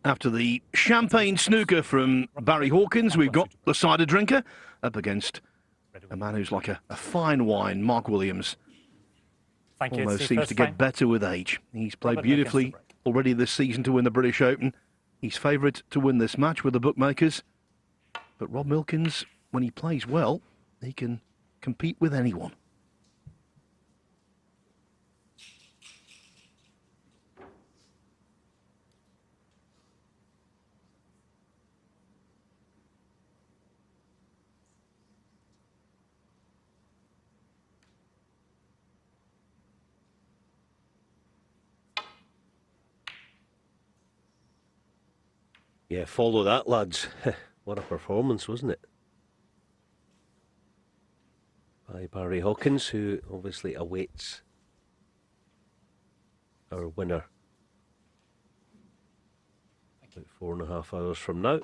After the champagne snooker from Barry Hawkins, we've got the cider drinker up against a man who's like a fine wine, Mark Williams. Thank you. Almost seems to get better with age. He's played beautifully already this season to win the British Open. He's favourite to win this match with the bookmakers. But Rob Milkins, when he plays well, he can compete with anyone. Yeah, follow that, lads. What a performance, wasn't it? By Barry Hawkins, who obviously awaits our winner about 4.5 hours from now.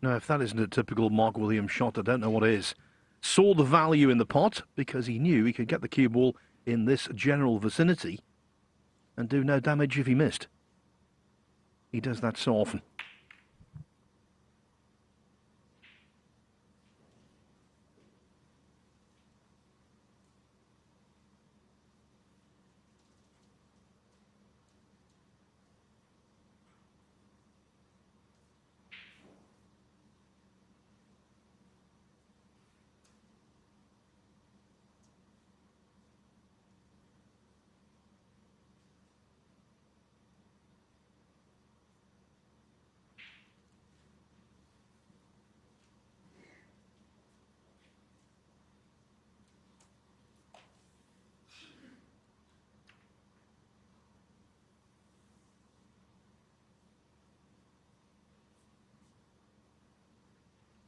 No, if that isn't a typical Mark Williams shot, I don't know what is. Saw the value in the pot because he knew he could get the cue ball in this general vicinity and do no damage if he missed. He does that so often.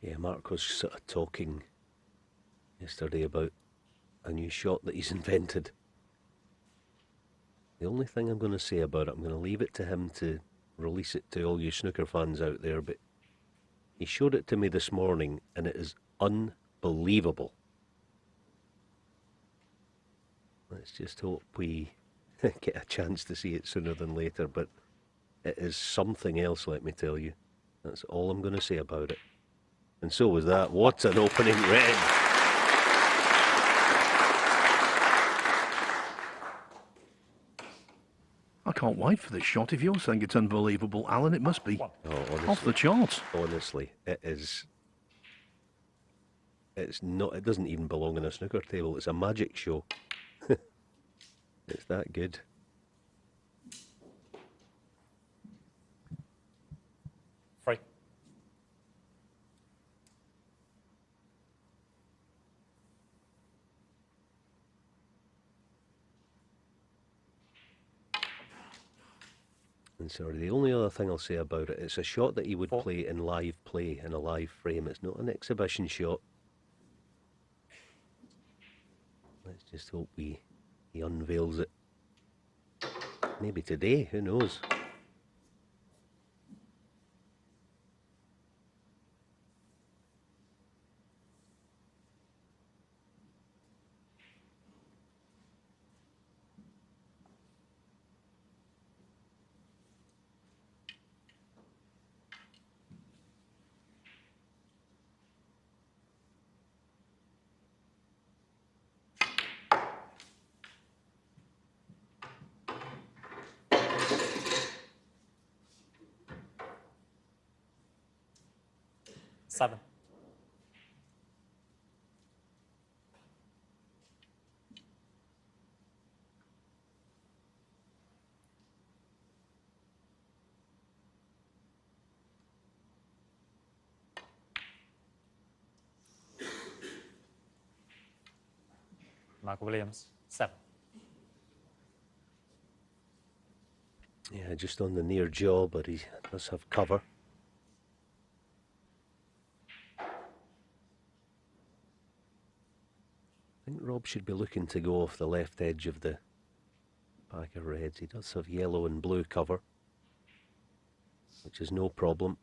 Yeah, Mark was sort of talking yesterday about a new shot that he's invented. The only thing I'm going to say about it, I'm going to leave it to him to release it to all you snooker fans out there, but he showed it to me this morning and it is unbelievable. Let's just hope we get a chance to see it sooner than later, but it is something else, let me tell you. That's all I'm going to say about it. And so was that. What an opening red. I can't wait for this shot. If you're saying it's unbelievable, Alan, it must be off the charts. Honestly, it is. It's not. It doesn't even belong on a snooker table. It's a magic show. It's that good. Free. And sorry, the only other thing I'll say about it, it's a shot that he would play in live play, in a live frame. It's not an exhibition shot. Let's just hope he unveils it. Maybe today, who knows? Seven. Mark Williams, 7. Yeah, just on the near jaw, but he does have cover. I think Rob should be looking to go off the left edge of the pack of reds. He does have yellow and blue cover, which is no problem.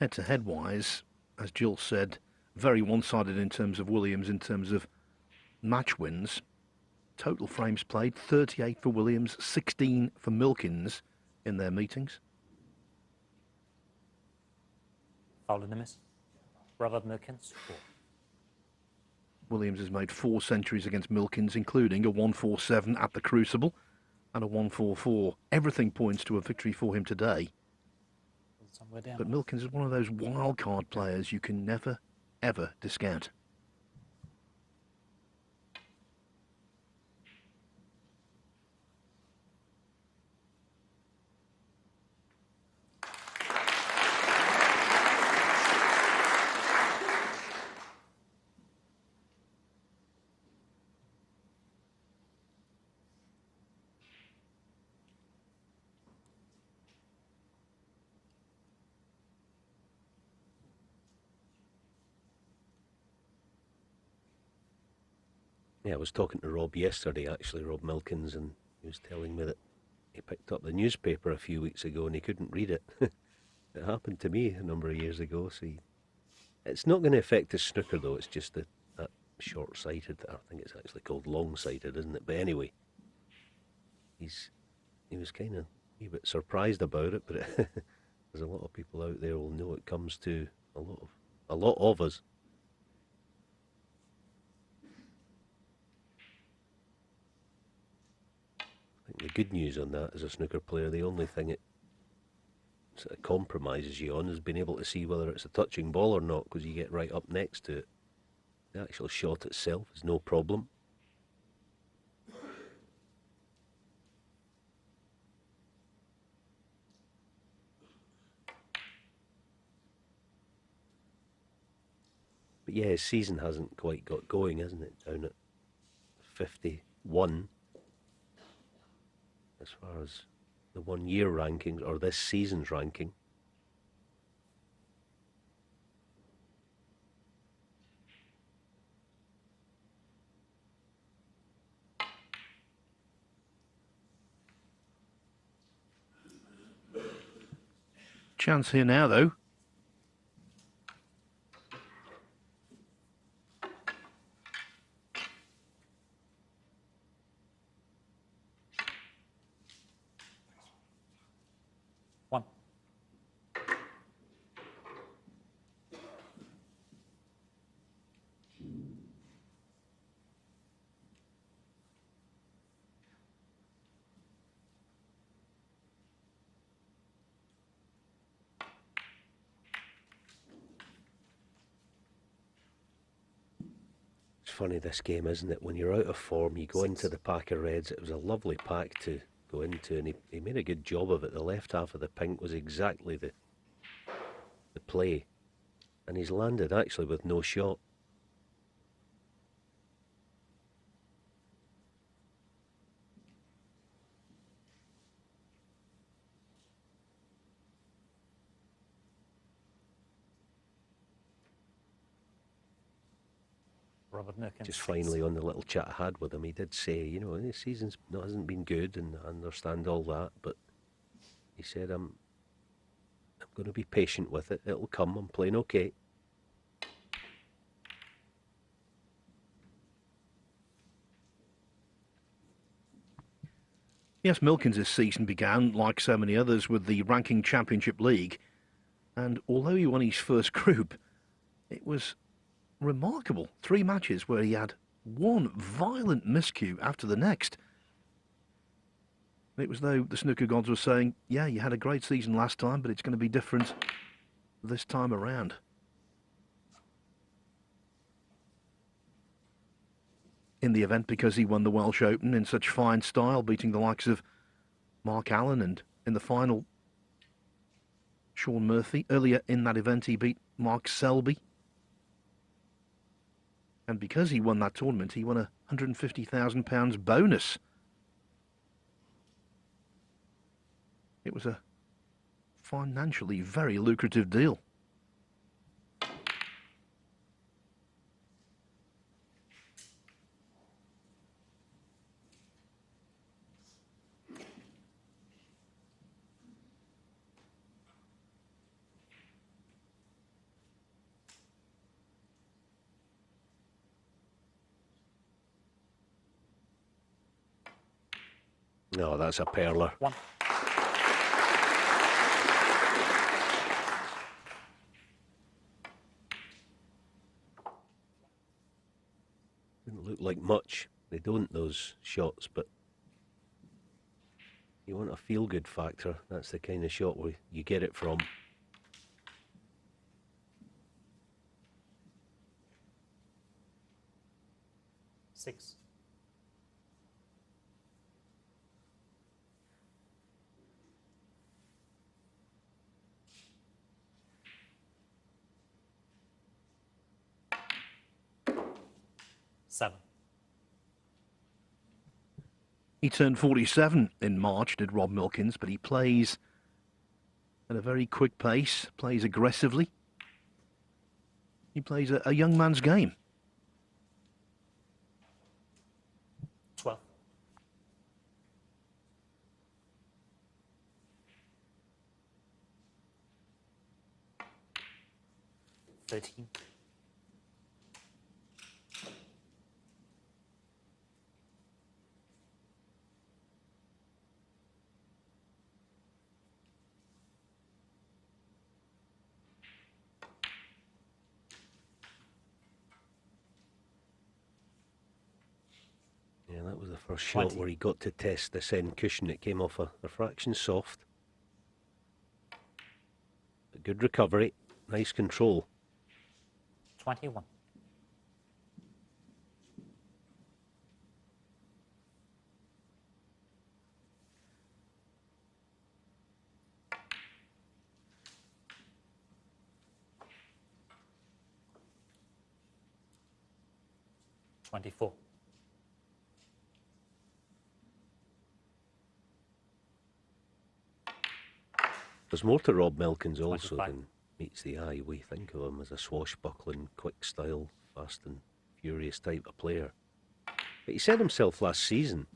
Head-to-head wise, as Jill said, very one-sided in terms of Williams, in terms of match wins. Total frames played, 38 for Williams, 16 for Milkins in their meetings. Foul and a miss. Rob Milkins, 4. Williams has made 4 centuries against Milkins, including a 147 at the Crucible and a 144. Everything points to a victory for him today. Somewhere down. But Milkins is one of those wild card players you can never, ever discount. Yeah, I was talking to Rob yesterday, actually, Rob Milkins, and he was telling me that he picked up the newspaper a few weeks ago and he couldn't read it. It happened to me a number of years ago, so it's not going to affect his snooker, though. It's just that short-sighted. I think it's actually called long-sighted, isn't it? But anyway, he was kind of a bit surprised about it, but there's a lot of people out there will know it comes to a lot of us. I think the good news on that as a snooker player, the only thing it sort of compromises you on is being able to see whether it's a touching ball or not, because you get right up next to it. The actual shot itself is no problem. But yeah, his season hasn't quite got going, hasn't it? Down at 51 as far as the 1 year rankings, or this season's ranking. Chance here now, though. One. It's funny, this game, isn't it? When you're out of form, you go into the pack of reds. It was a lovely pack to go into, and he made a good job of it. The left half of the pink was exactly the play, and he's landed actually with no shot. Robert Milkins, Just 6. finally, on the little chat I had with him, he did say, you know, the season's hasn't been good, and I understand all that, but he said, I'm going to be patient with it. It'll come. I'm playing okay. Yes, Milkins' season began, like so many others, with the Ranking Championship League. And although he won his first group, it was remarkable. 3 matches where he had one violent miscue after the next. It was though the snooker gods were saying, yeah, you had a great season last time, but it's going to be different this time around. in the event because he won the Welsh Open in such fine style, beating the likes of Mark Allen, and in the final, Sean Murphy. Earlier in that event, he beat Mark Selby. And because he won that tournament, he won a £150,000 bonus. It was a financially very lucrative deal. No, that's a perler. One. Didn't look like much. They don't, those shots, but you want a feel-good factor. That's the kind of shot where you get it from. Six. Seven. He turned 47 in March, did Rob Milkins, but he plays at a very quick pace, plays aggressively. He plays a young man's game. 12. 13. Yeah, that was the first shot 20. where he got to test this end cushion. It came off a fraction soft. A good recovery, nice control. 21. $24. There's more to Rob Milkins also 25. than meets the eye. We think of him as a swashbuckling, quick style, fast and furious type of player. But he said himself last season,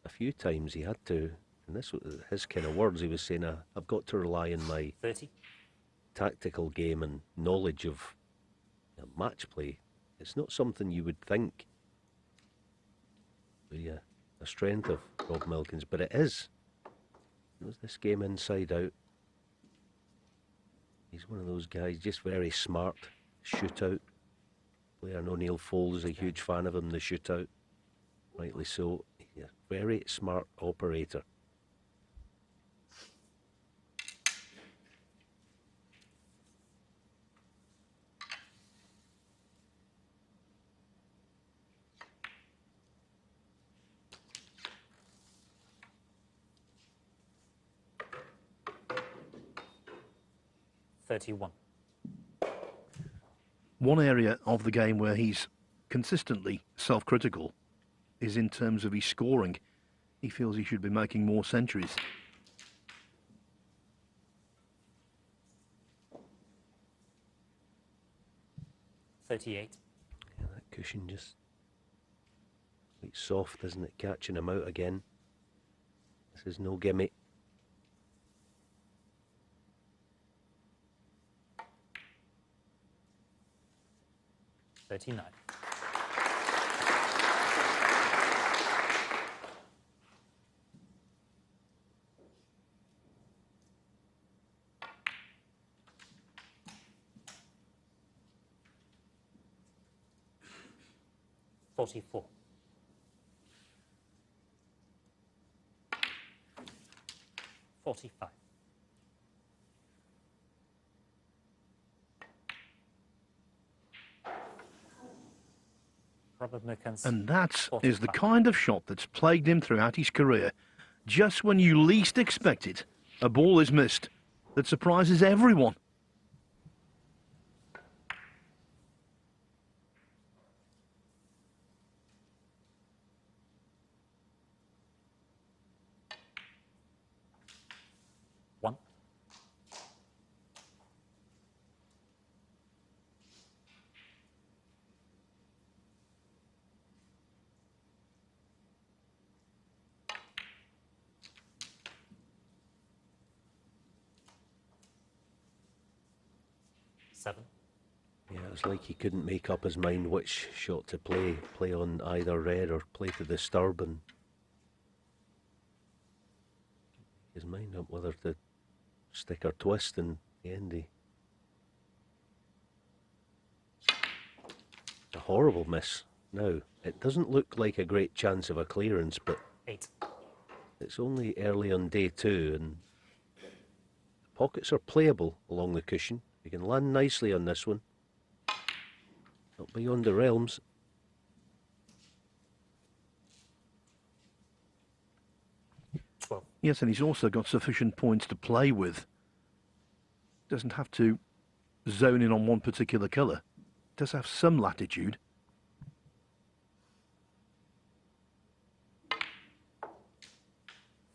a few times he had to, and this was his kind of words, he was saying, I've got to rely on my 30. tactical game and knowledge of match play. It's not something you would think would be a strength of Rob Milkins, but it is. He knows this game inside out. He's one of those guys, just very smart, shootout player. I know Neil Fold is a huge fan of him, the shootout. Rightly so. He's a very smart operator. $31. One area of the game where he's consistently self-critical is in terms of his scoring. He feels he should be making more centuries. $38. Yeah, that cushion just quite soft, isn't it? Catching him out again. This is no gimme. $39. $44. 45. Robert Milkins. And that Fourth is the back. kind of shot that's plagued him throughout his career. Just when you least expect it, a ball is missed that surprises everyone. One. Seven. Yeah, it was like he couldn't make up his mind which shot to play on either red or play to disturb, and his mind up whether to stick or twist, and in the end he... A horrible miss. Now, it doesn't look like a great chance of a clearance, but 8. it's only early on day 2, and the pockets are playable along the cushion. You can land nicely on this one. Not beyond the realms. 12. Yes, and he's also got sufficient points to play with. Doesn't have to zone in on one particular colour. Does have some latitude.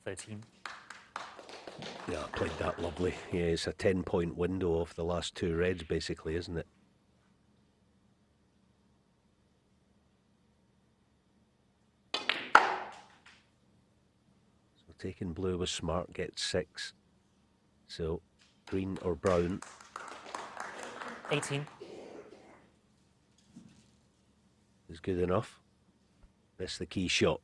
$13. Yeah, played that lovely. Yeah, it's a 10-point window off the last 2 reds, basically, isn't it? So taking blue was smart, gets 6. So green or brown 18. is good enough. That's the key shot.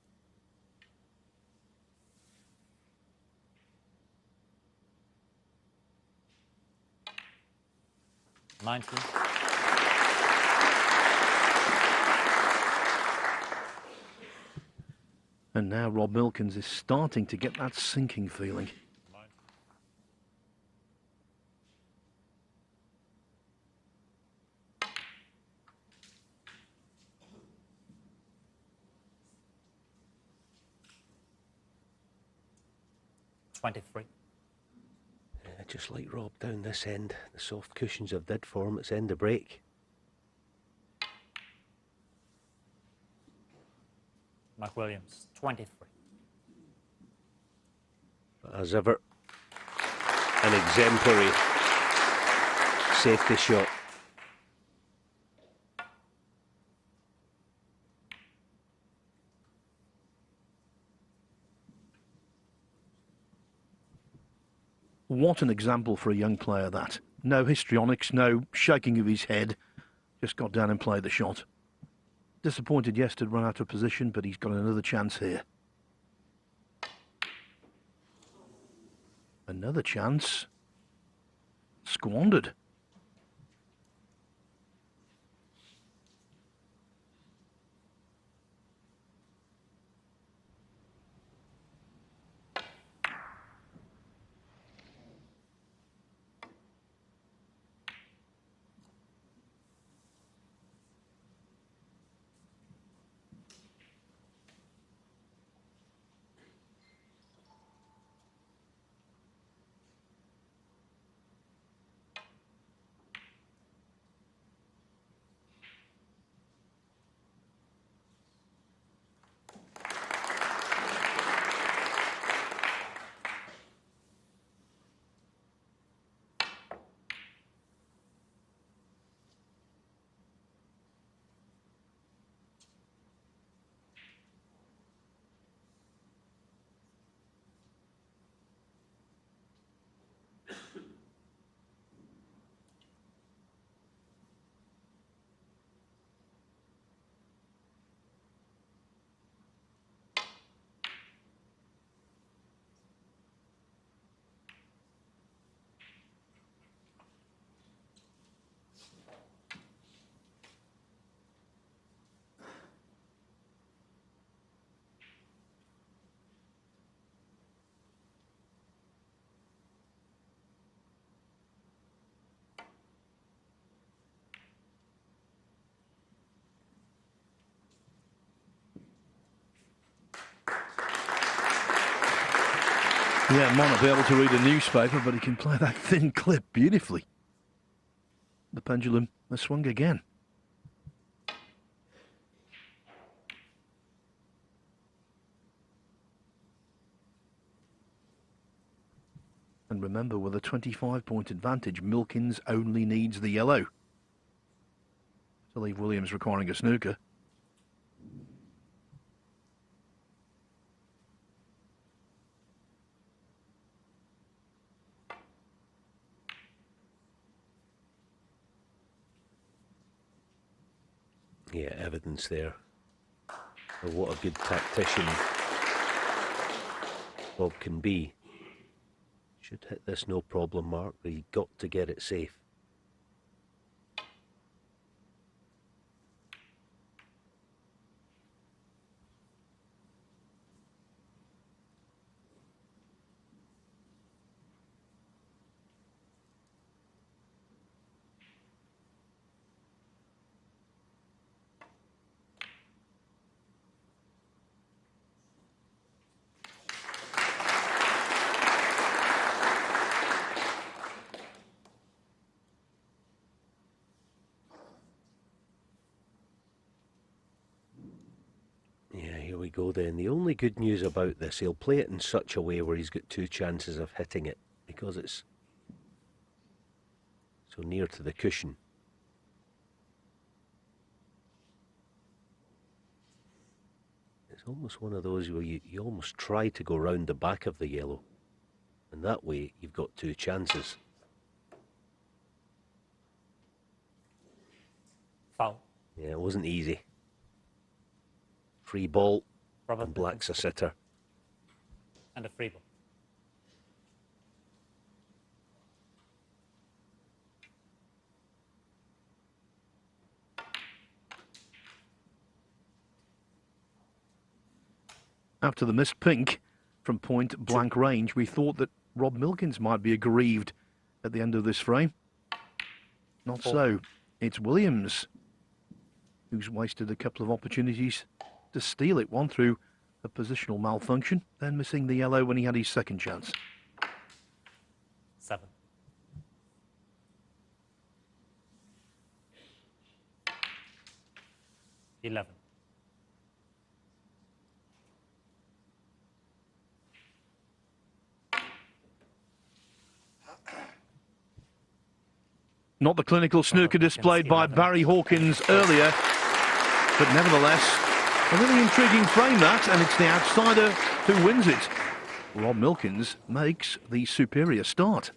$19. And now Rob Milkins is starting to get that sinking feeling. $23. Just like Rob down this end, the soft cushions have did for him. It's end of break. Mark Williams. 23. But as ever, an exemplary safety shot. What an example for a young player, that. No histrionics, no shaking of his head. Just got down and played the shot. Disappointed yesterday to run out of position, but he's got another chance here. Another chance. Squandered. Yeah, might not be able to read a newspaper, but he can play that thin clip beautifully. The pendulum has swung again. And remember, with a 25-point advantage, Milkins only needs the yellow to leave Williams requiring a snooker. Yeah, evidence there of what a good tactician Bob can be. Should hit this no problem, Mark, but he got to get it safe. Yeah, here we go then. The only good news about this, he'll play it in such a way where he's got two chances of hitting it because it's so near to the cushion. It's almost one of those where you almost try to go round the back of the yellow, and that way you've got two chances. Foul. Yeah, it wasn't easy. Free ball, Robert and Black's a sitter. And a free ball. After the missed pink from point blank range, we thought that Rob Milkins might be aggrieved at the end of this frame. Not so. It's Williams who's wasted a couple of opportunities to steal it. One through a positional malfunction, then missing the yellow when he had his second chance. 7. $11. Not the clinical snooker displayed by Barry Hawkins earlier, but nevertheless, a really intriguing frame that, and it's the outsider who wins it. Rob Milkins makes the superior start.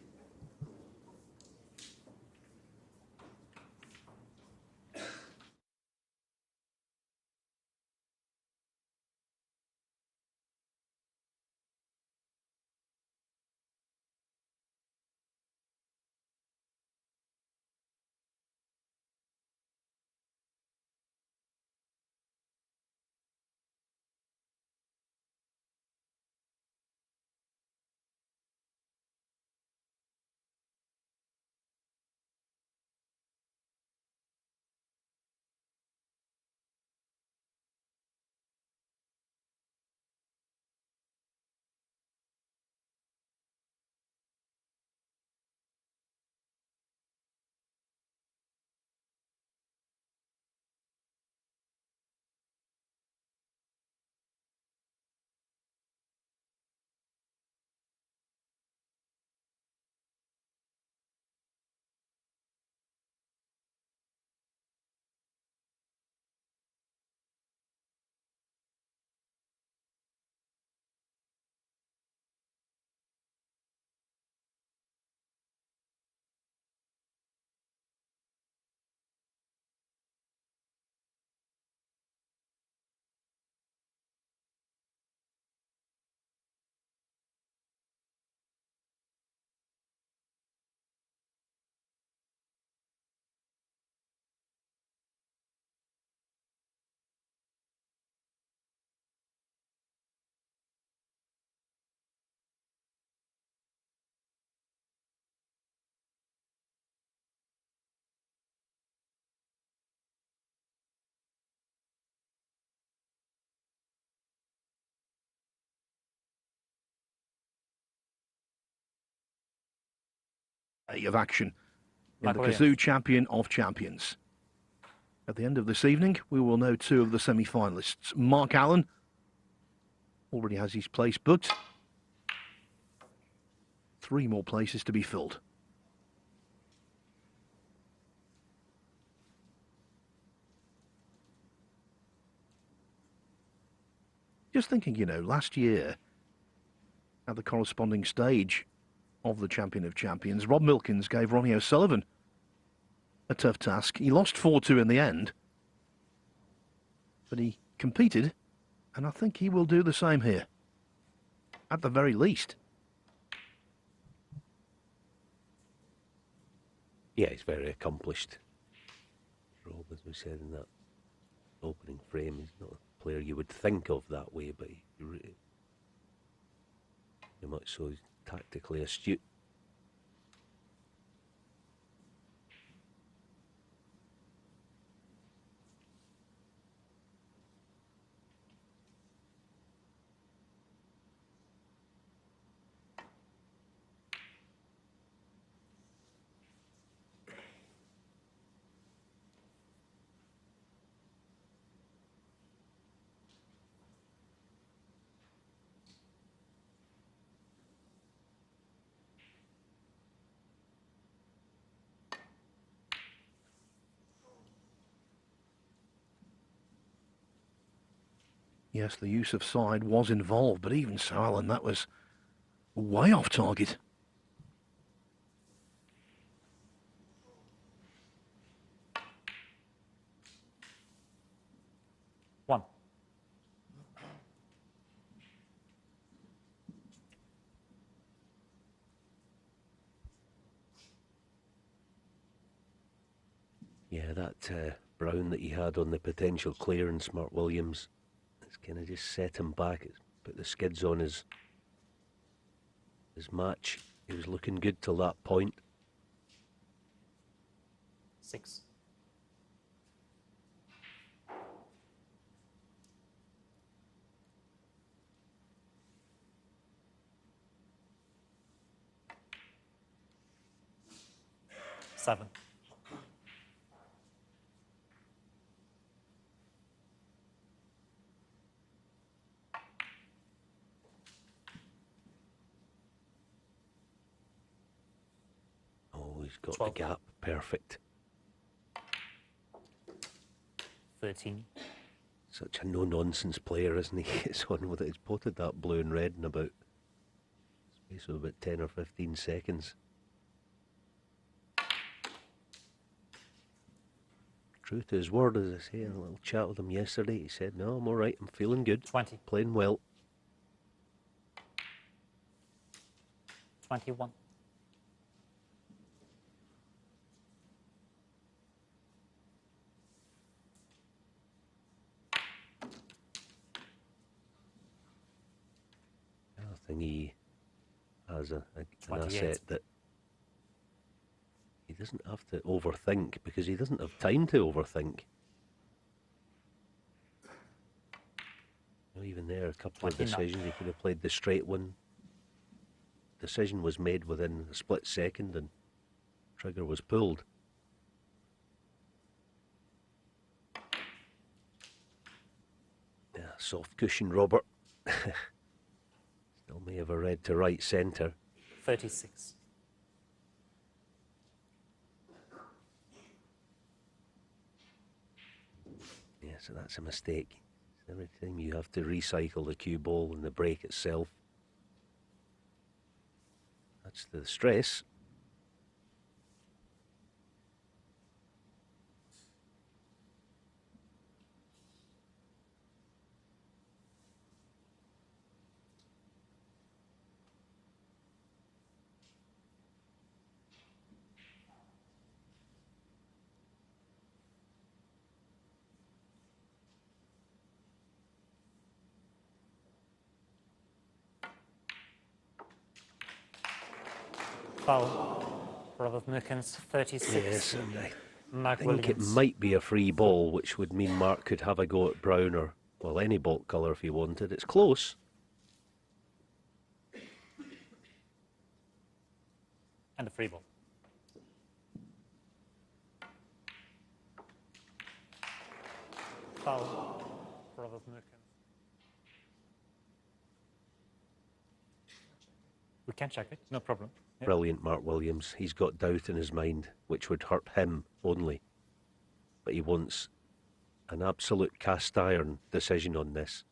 day of action in Mark the Williams. Kazoo Champion of Champions. At the end of this evening, we will know two of the semi-finalists. Mark Allen already has his place booked. 3 more places to be filled. Just thinking, last year at the corresponding stage of the Champion of Champions, Rob Milkins gave Ronnie O'Sullivan a tough task. He lost 4-2 in the end, but he competed, and I think he will do the same here, at the very least. Yeah, he's very accomplished. Rob, as we said in that opening frame, he's not a player you would think of that way, but he really, very much so, he's tactically astute. Yes, the use of side was involved, but even so, Alan, that was way off target. One. Yeah, that brown that he had on the potential clearance, Mark Williams, it's kind of just set him back. It's put the skids on his match. He was looking good till that point. 6. Seven. Oh, he's got 12. the gap perfect. 13. Such a no-nonsense player, isn't he? It's on with it. He's potted that blue and red in about space of about 10 or 15 seconds. True to his word, as I say, in a little chat with him yesterday, he said, "No, I'm all right. I'm feeling good. 20. Playing well." 21. I think he has an 28. asset that he doesn't have to overthink, because he doesn't have time to overthink. Even there, a couple of 29. decisions. He could have played the straight one. Decision was made within a split second and trigger was pulled. Yeah, soft cushion, Robert. Still may have a red to right centre. 36. Yeah, so that's a mistake. Every time you have to recycle the cue ball and the break itself. That's the stress. Foul. Robert Milkins, 36. Yes, and I Mark think Williams. it might be a free ball, which would mean Mark could have a go at brown or, well, any bolt colour if he wanted. It's close. And a free ball. Foul. Rob Milkins. We can check it, no problem. Yeah. Brilliant, Mark Williams. He's got doubt in his mind, which would hurt him only. But he wants an absolute cast iron decision on this.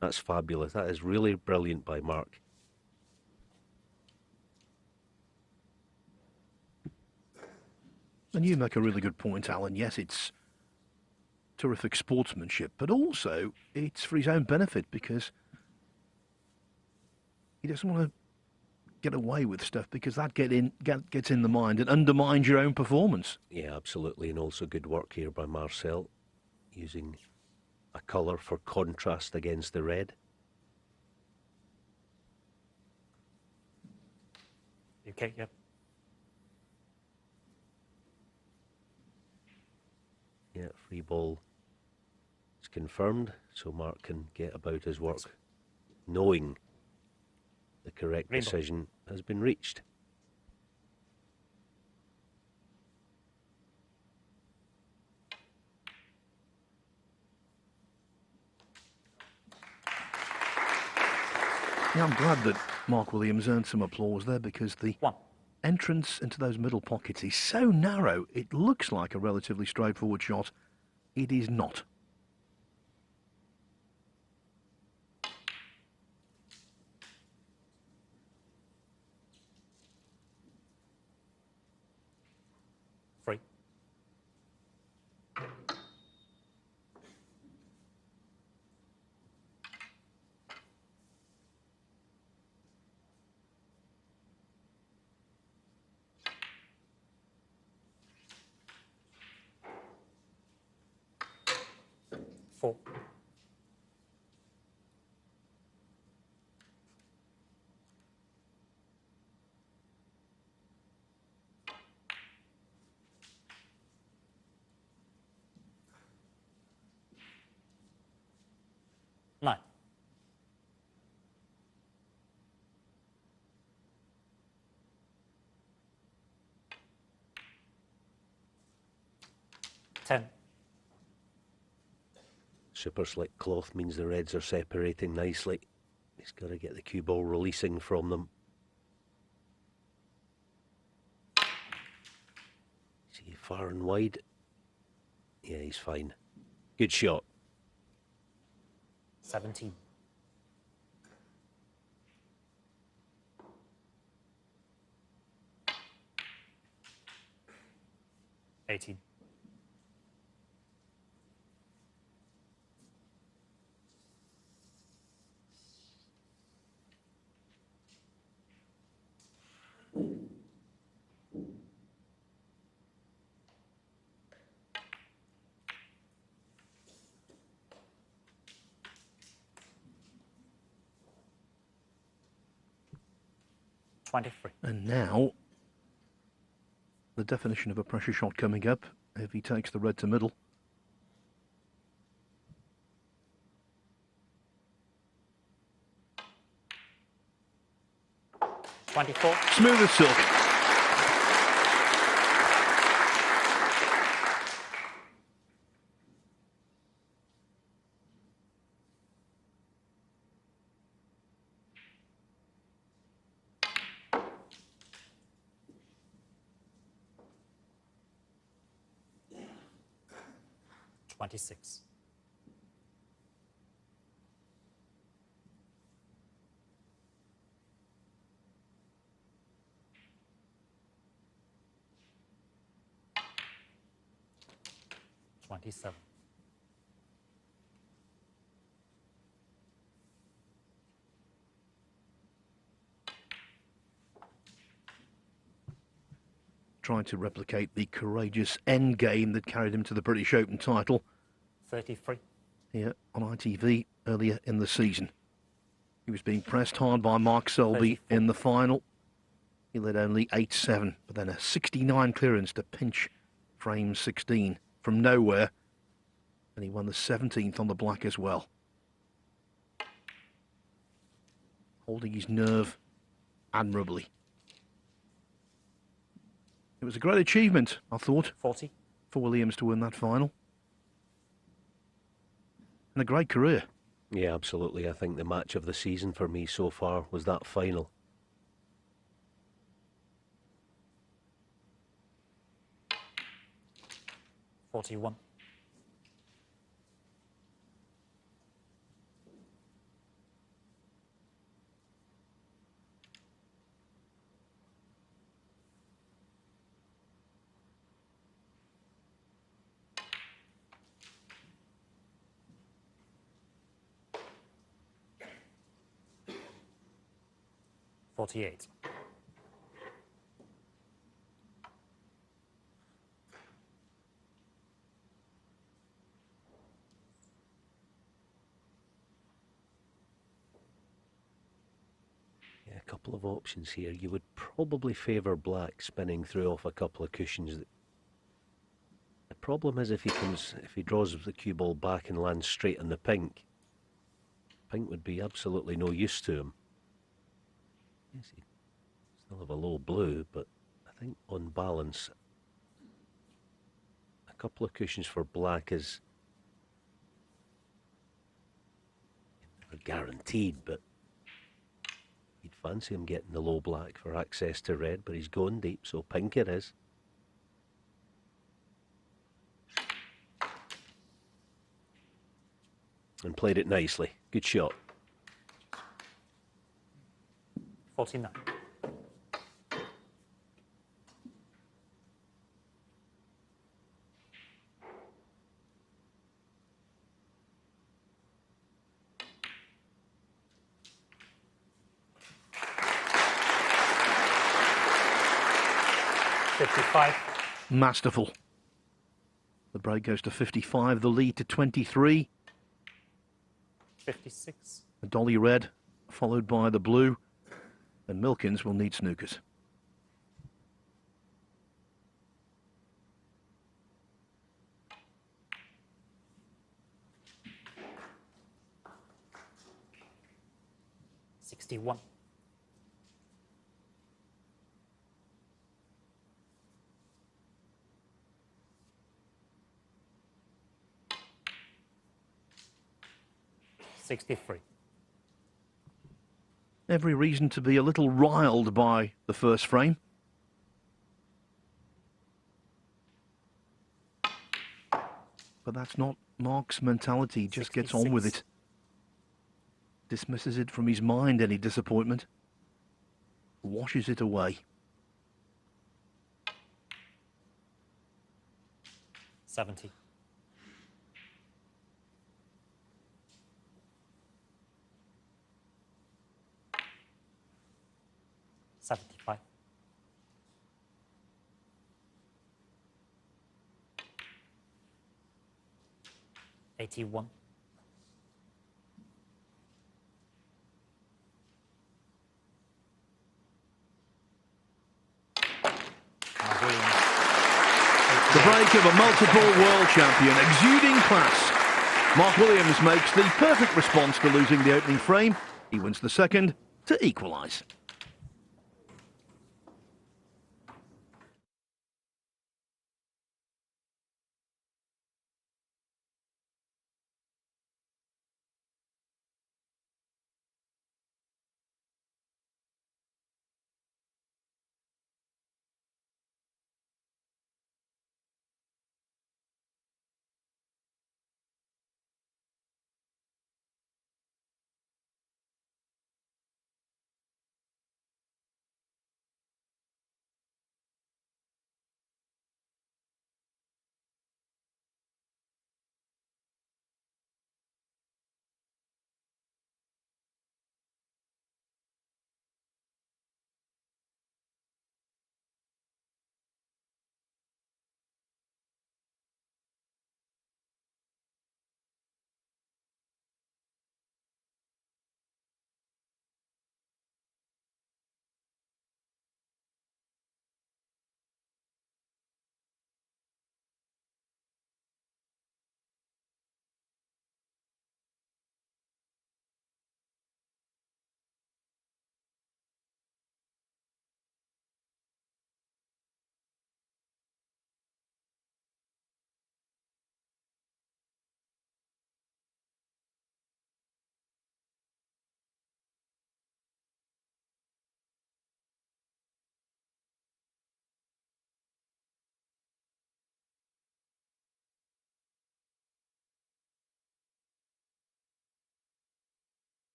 That's fabulous. That is really brilliant by Mark. And you make a really good point, Alan. Yes, it's terrific sportsmanship, but also it's for his own benefit because he doesn't want to get away with stuff because that gets in the mind and undermines your own performance. Yeah, absolutely. And also good work here by Marcel, using a colour for contrast against the red. Okay, yep. Yeah, free ball is confirmed, so Mark can get about his work, knowing the correct Green ball. decision has been reached. Yeah, I'm glad that Mark Williams earned some applause there because the One. entrance into those middle pockets is so narrow, it looks like a relatively straightforward shot. It is not. Free. Four. Nine. Ten. Super slick cloth means the reds are separating nicely. He's got to get the cue ball releasing from them. See, far and wide. Yeah, he's fine. Good shot. 17. Eighteen. $23. And now, the definition of a pressure shot coming up if he takes the red to middle. $24. Smooth as silk. $26. $27. Trying to replicate the courageous end game that carried him to the British Open title 33. here on ITV earlier in the season. He was being pressed hard by Mark Selby 34. in the final. He led only 8-7, but then a 69 clearance to pinch frame 16 from nowhere. And he won the 17th on the black as well. Holding his nerve admirably. It was a great achievement, I thought, 40. for Williams to win that final. and a great career. Yeah, absolutely. I think the match of the season for me so far was that final. $41. $48. Yeah, a couple of options here. You would probably favour black spinning through off a couple of cushions. The problem is if he draws the cue ball back and lands straight on the pink, pink would be absolutely no use to him. Yes, he still have a low blue, but I think on balance, a couple of cushions for black is never guaranteed, but you'd fancy him getting the low black for access to red, but he's going deep, so pink it is. And played it nicely. Good shot. 49. $55. Masterful. The break goes to 55, the lead to 23. 56. The dolly red, followed by the blue, and Milkins will need snookers. $61. $63. Every reason to be a little riled by the first frame. But that's not Mark's mentality. He just gets on with 66. it. Dismisses it from his mind, any disappointment. Washes it away. 70. $75. 81. The break of a multiple world champion, exuding class. Mark Williams makes the perfect response to losing the opening frame. He wins the second to equalise.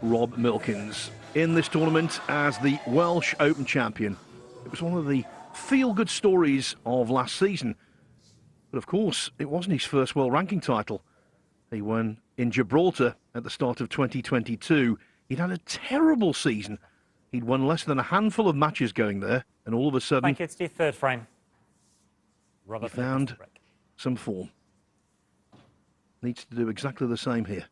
Rob Milkins in this tournament as the Welsh Open champion. It was one of the feel-good stories of last season. But of course, it wasn't his first world ranking title. He won in Gibraltar at the start of 2022. He'd had a terrible season. He'd won less than a handful of matches going there, and all of a sudden, Frank, it's the third frame. he Robert found Milkins to break. some form. Needs to do exactly the same here.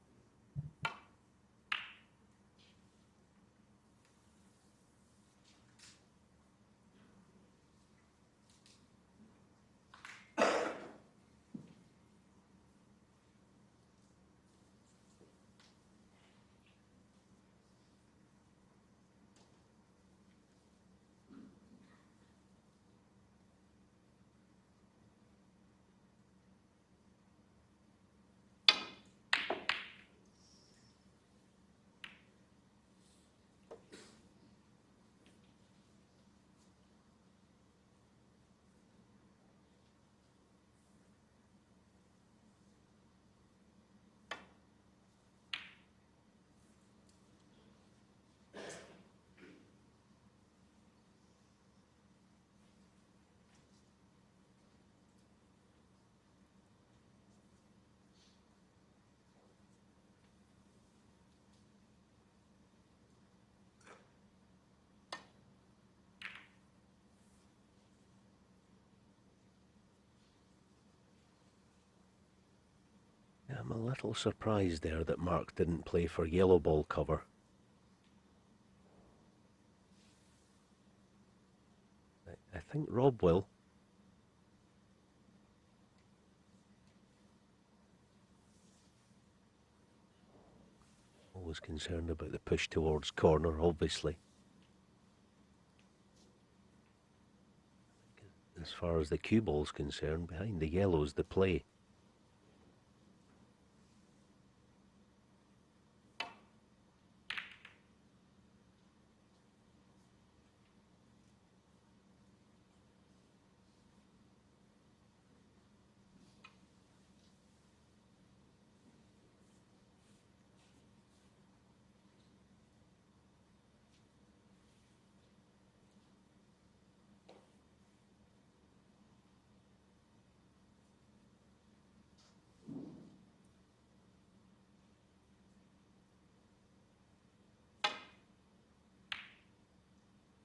I'm a little surprised there that Mark didn't play for yellow ball cover. I think Rob will. Always concerned about the push towards corner, obviously. As far as the cue ball's concerned, behind the yellow's the play.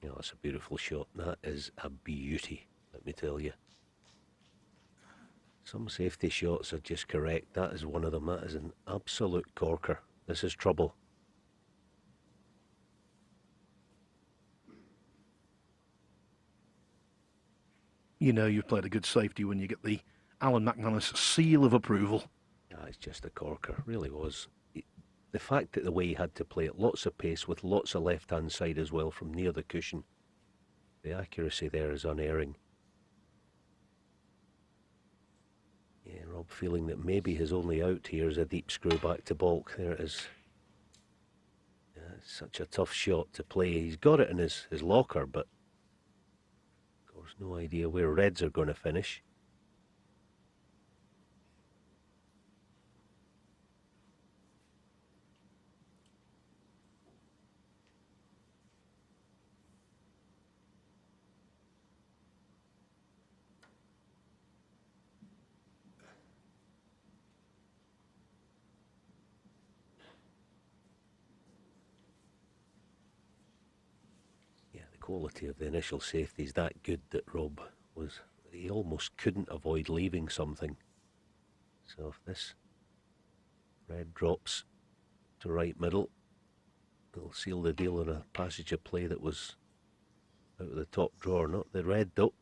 You know, that's a beautiful shot. That is a beauty, let me tell you. Some safety shots are just correct. That is one of them. That is an absolute corker. This is trouble. You know you've played a good safety when you get the Alan McManus seal of approval. Yeah, it's just a corker. It really was. The fact that the way he had to play it, lots of pace with lots of left-hand side as well from near the cushion. The accuracy there is unerring. Yeah, Rob feeling that maybe his only out here is a deep screw back to baulk. There it is. Yeah, it's such a tough shot to play. He's got it in his locker, but of course no idea where reds are going to finish. Quality of the initial safety is that good that Rob was, he almost couldn't avoid leaving something. So if this red drops to right middle, it'll seal the deal in a passage of play that was out of the top drawer. Not the red though.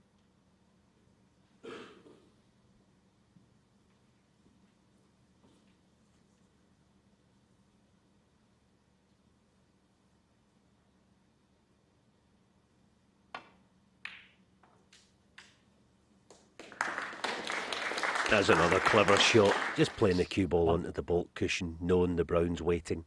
That's another clever shot. Just playing the cue ball onto the baulk cushion, knowing the brown's waiting.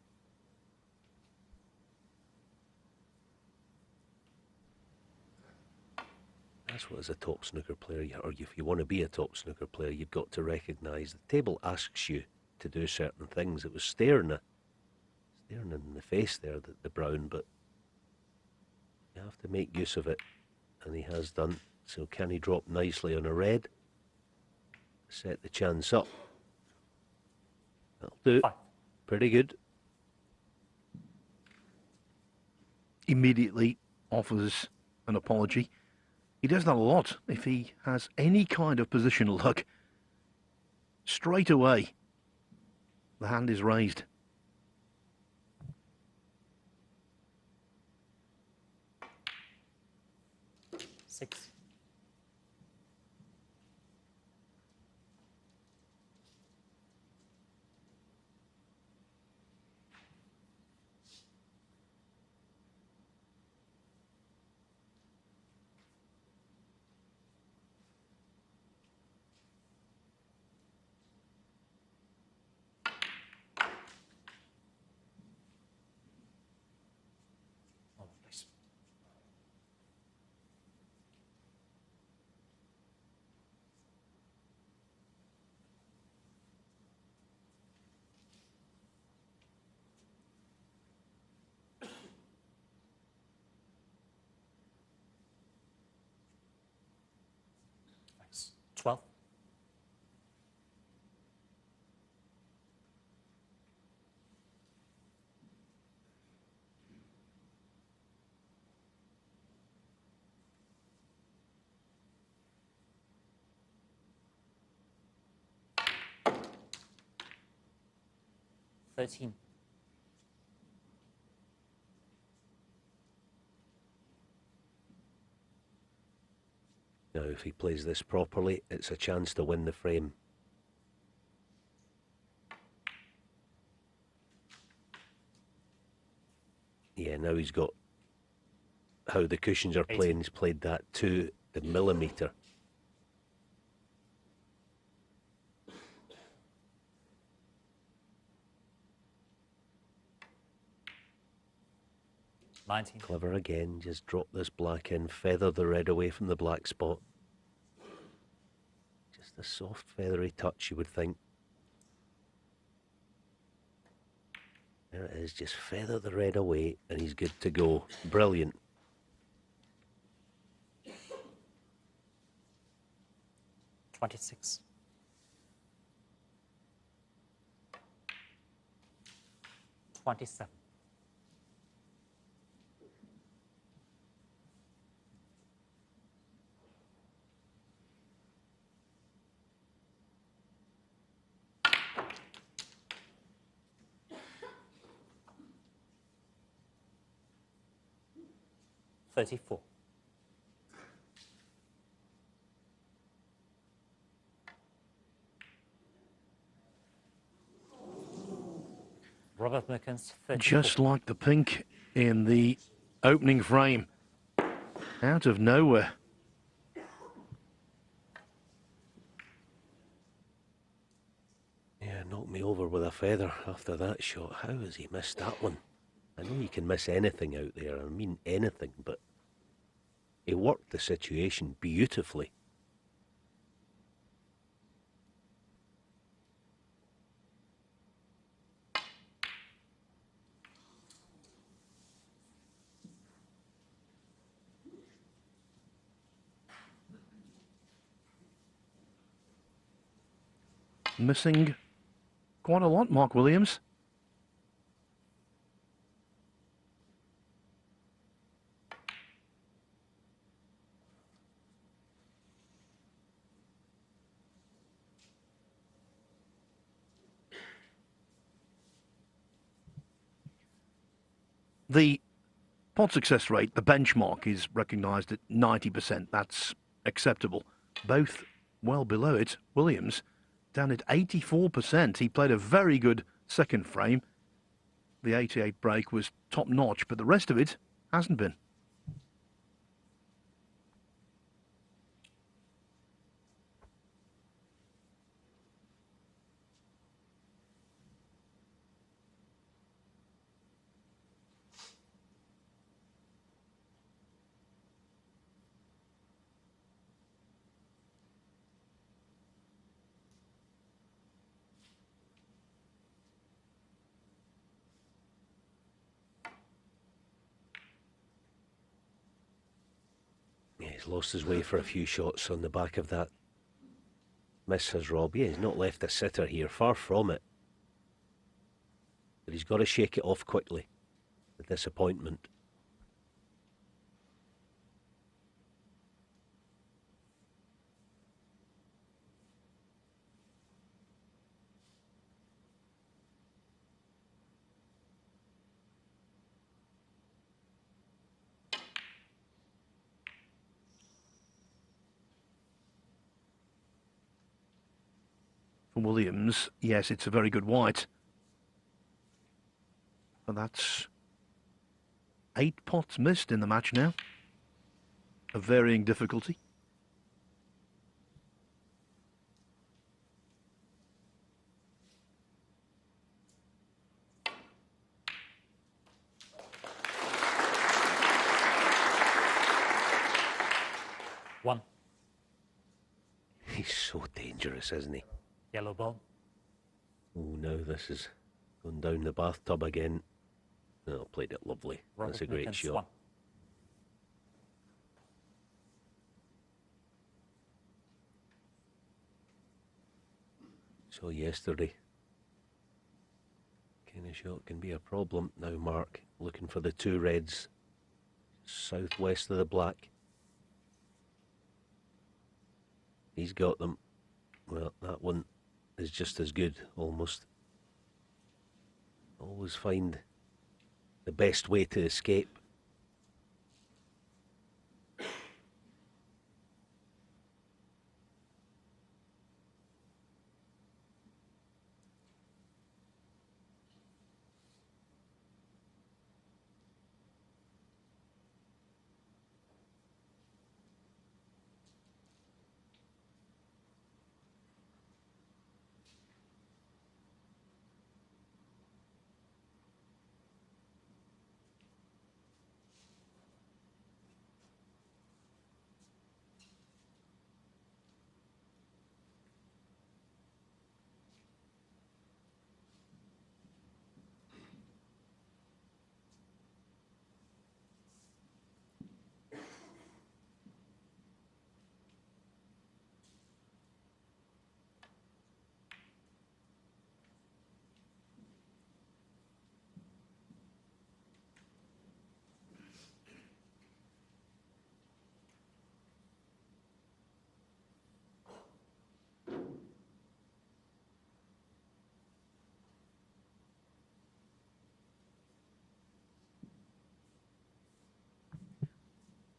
That's what, as a top snooker player, or if you want to be a top snooker player, you've got to recognise the table asks you to do certain things. It was staring at staring in the face there, the brown, but you have to make use of it, and he has done. So can he drop nicely on a red? Set the chance up. That'll do. 5. Pretty good. Immediately offers an apology. He does that a lot. If he has any kind of positional luck, straight away the hand is raised. Six. Oh, nice. Nice. 12. $13. Now, if he plays this properly, it's a chance to win the frame. Yeah, now he's got how the cushions are 18. playing. He's played that to the millimetre. $19. Clever again, just drop this black in, feather the red away from the black spot. Just a soft feathery touch, you would think. There it is, just feather the red away and he's good to go. Brilliant. $26. $27. $34. Robert Milkins, 34. Just like the pink in the opening frame. Out of nowhere. Yeah, knocked me over with a feather after that shot. How has he missed that one? I know you can miss anything out there, I mean anything, but he worked the situation beautifully. Missing quite a lot, Mark Williams. The pot success rate, the benchmark, is recognised at 90%. That's acceptable. Both well below it. Williams down at 84%. He played a very good second frame. The 88 break was top notch, but the rest of it hasn't been. He's lost his way for a few shots on the back of that miss, has Rob. Yeah, he's not left a sitter here, far from it. But he's got to shake it off quickly. The disappointment. For Williams, yes, it's a very good white. But that's 8 pots missed in the match now, of varying difficulty. One. He's so dangerous, isn't he? Yellow ball. Oh, now this is going down the bathtub again. No, played it lovely. Rob That's a great Milkins, shot. one. So yesterday, kind of shot can be a problem. Now Mark looking for the 2 reds, southwest of the black. He's got them. Well, that one is just as good, almost. Always find the best way to escape.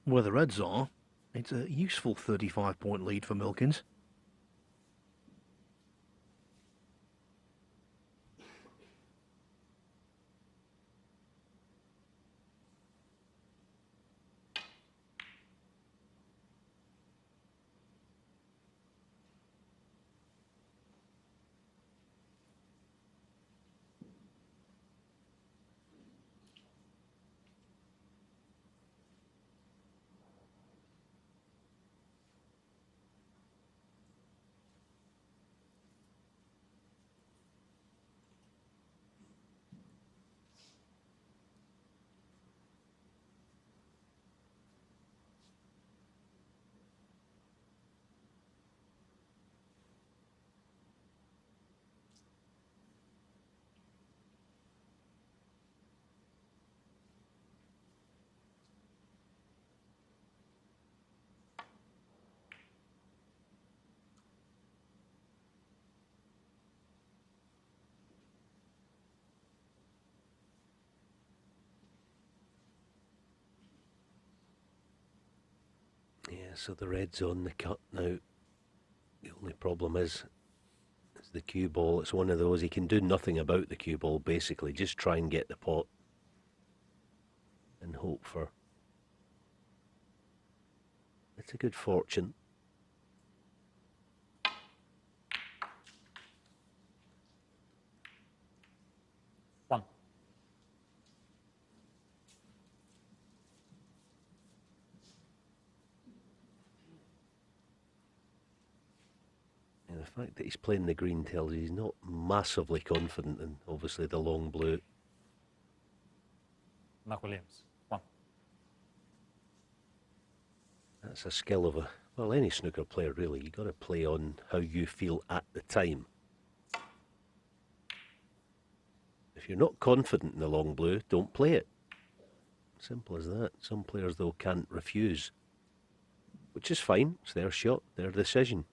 Where the Reds are, it's a useful 35-point lead for Milkins. Yeah, so the red's on the cut now. The only problem is the cue ball. It's one of those, he can do nothing about the cue ball, basically. Just try and get the pot and hope for it's a good fortune. One. And the fact that he's playing the green tells you he's not massively confident in, obviously, the long blue. Mark Williams. One. That's a skill of any snooker player really. You got to play on how you feel at the time. If you're not confident in the long blue, don't play it. Simple as that. Some players though can't refuse, which is fine. It's their shot, their decision.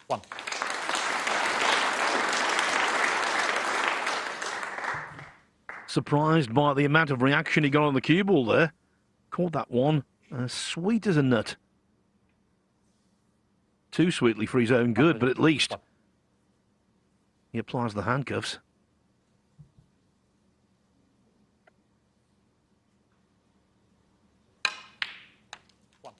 One. Surprised by the amount of reaction he got on the cue ball there. Caught that one as sweet as a nut. Too sweetly for his own good, but at least he applies the handcuffs. One.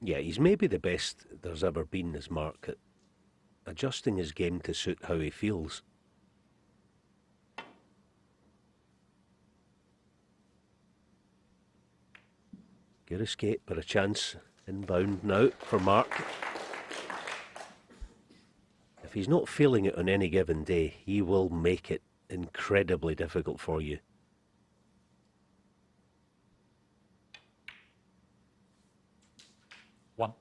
Yeah, he's maybe the best there's ever been, this Mark, at adjusting his game to suit how he feels. Good escape, but a chance inbound now for Mark. If he's not feeling it on any given day, he will make it incredibly difficult for you. One.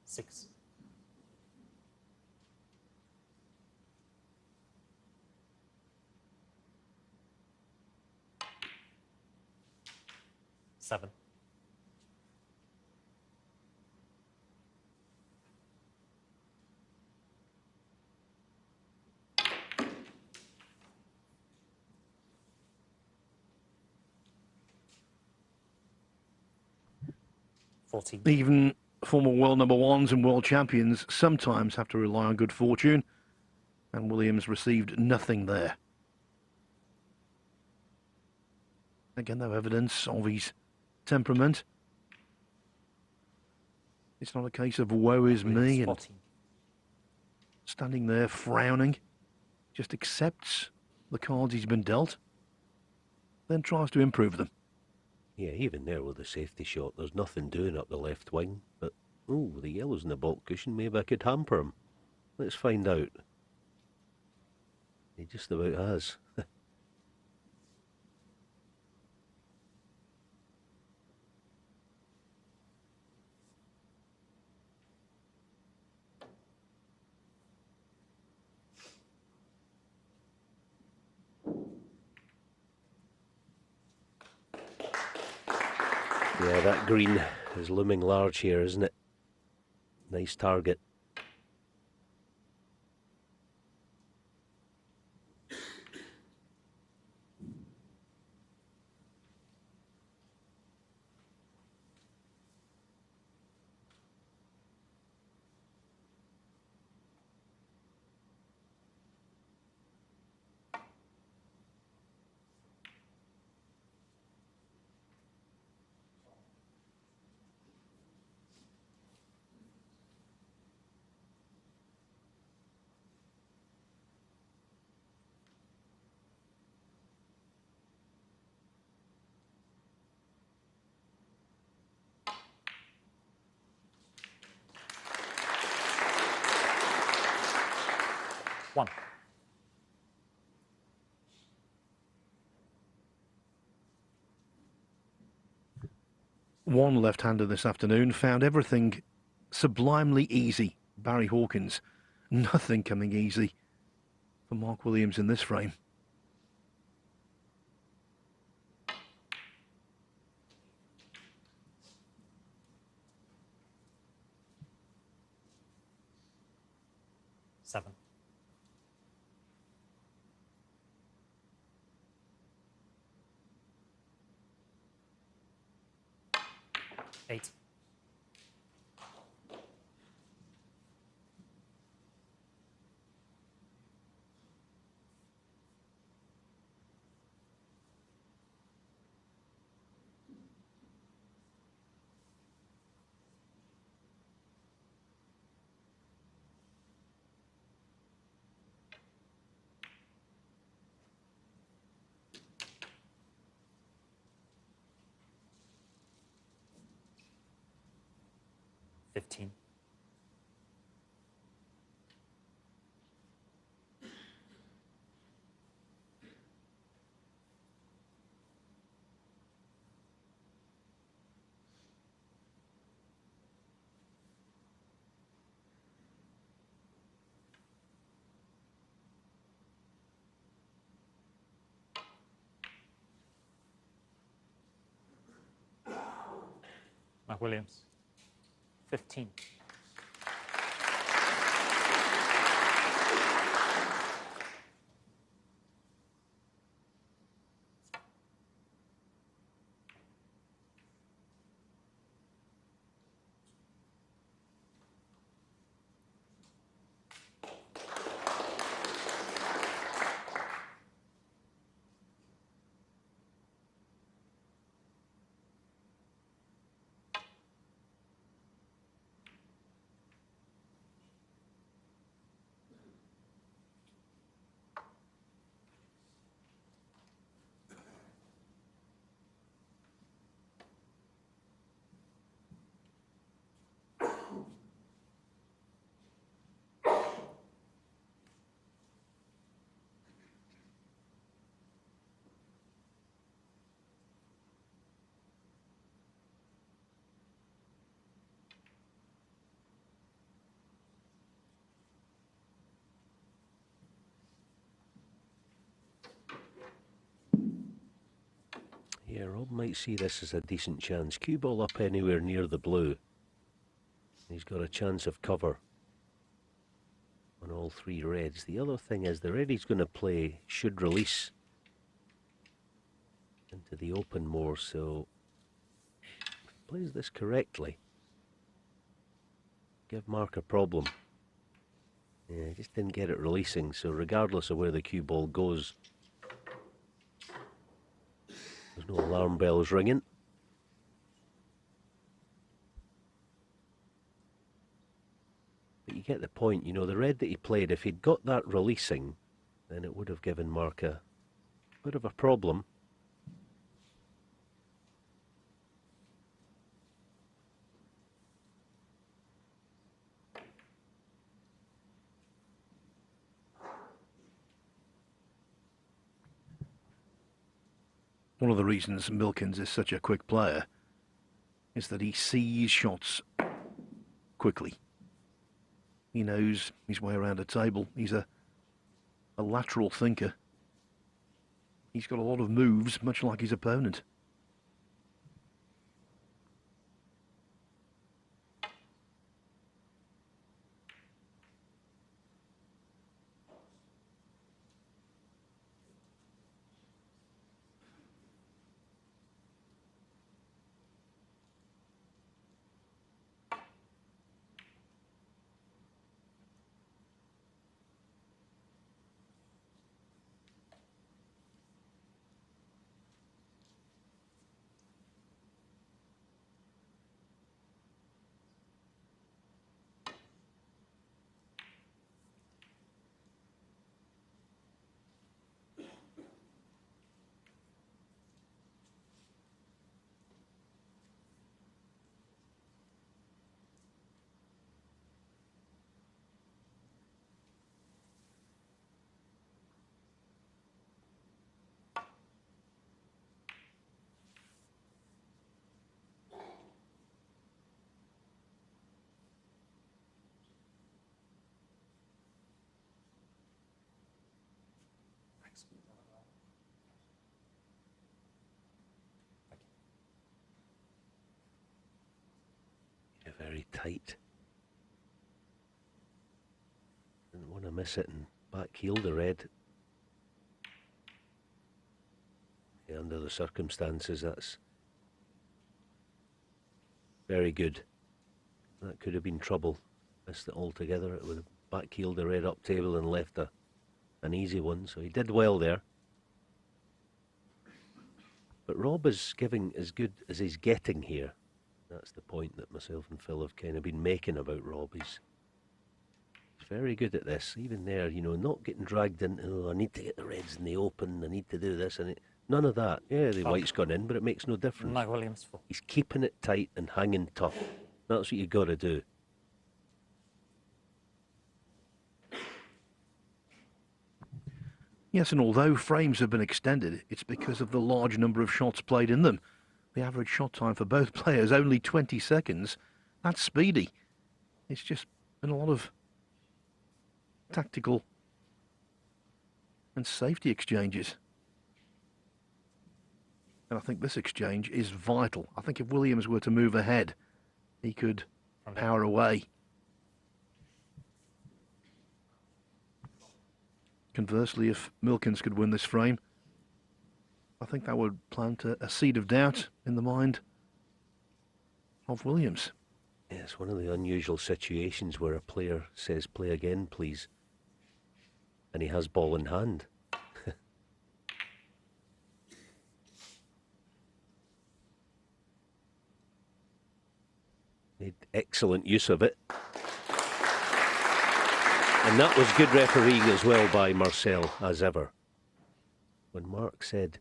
Six. Seven. Even former world number ones and world champions sometimes have to rely on good fortune, and Williams received nothing there. Again, no evidence of his temperament. It's not a case of woe is me and standing there frowning. Just accepts the cards he's been dealt, then tries to improve them. Yeah, even there with the safety shot, there's nothing doing up the left wing. But, oh, the yellow's in the baulk cushion, maybe I could hamper him. Let's find out. He just about has. Yeah, that green is looming large here, isn't it? Nice target. One. One left-hander this afternoon found everything sublimely easy. Barry Hawkins, nothing coming easy for Mark Williams in this frame. Seven. Eight. 15. Mark Williams. 15. Yeah, Rob might see this as a decent chance. Cue ball up anywhere near the blue. He's got a chance of cover on all three reds. The other thing is the red he's going to play should release into the open more, so if he plays this correctly, give Mark a problem. Yeah, he just didn't get it releasing, so regardless of where the cue ball goes, there's no alarm bells ringing. But you get the point, you know, the red that he played, if he'd got that releasing, then it would have given Mark a bit of a problem. One of the reasons Milkins is such a quick player is that he sees shots quickly. He knows his way around a table. He's a lateral thinker. He's got a lot of moves, much like his opponent. Yeah, very tight. Didn't want to miss it and backheel the red. Yeah, under the circumstances, that's very good. That could have been trouble. Missed it altogether. It would have backheeled the red up table and left an easy one. So he did well there. But Rob is giving as good as he's getting here. That's the point that myself and Phil have kind of been making about Rob. He's very good at this. Even there, you know, not getting dragged into, oh, I need to get the reds in the open, I need to do this. And none of that. Yeah, the white's gone in, but it makes no difference. Mark Williams. 4. He's keeping it tight and hanging tough. That's what you've got to do. Yes, and although frames have been extended, it's because of the large number of shots played in them. The average shot time for both players, only 20 seconds. That's speedy. It's just been a lot of tactical and safety exchanges. And I think this exchange is vital. I think if Williams were to move ahead, he could power away. Conversely, if Milkins could win this frame, I think that would plant a seed of doubt in the mind of Williams. Yeah, it's one of the unusual situations where a player says, "Play again, please," and he has ball in hand. Made excellent use of it. And that was good refereeing as well by Marcel, as ever. When Mark said,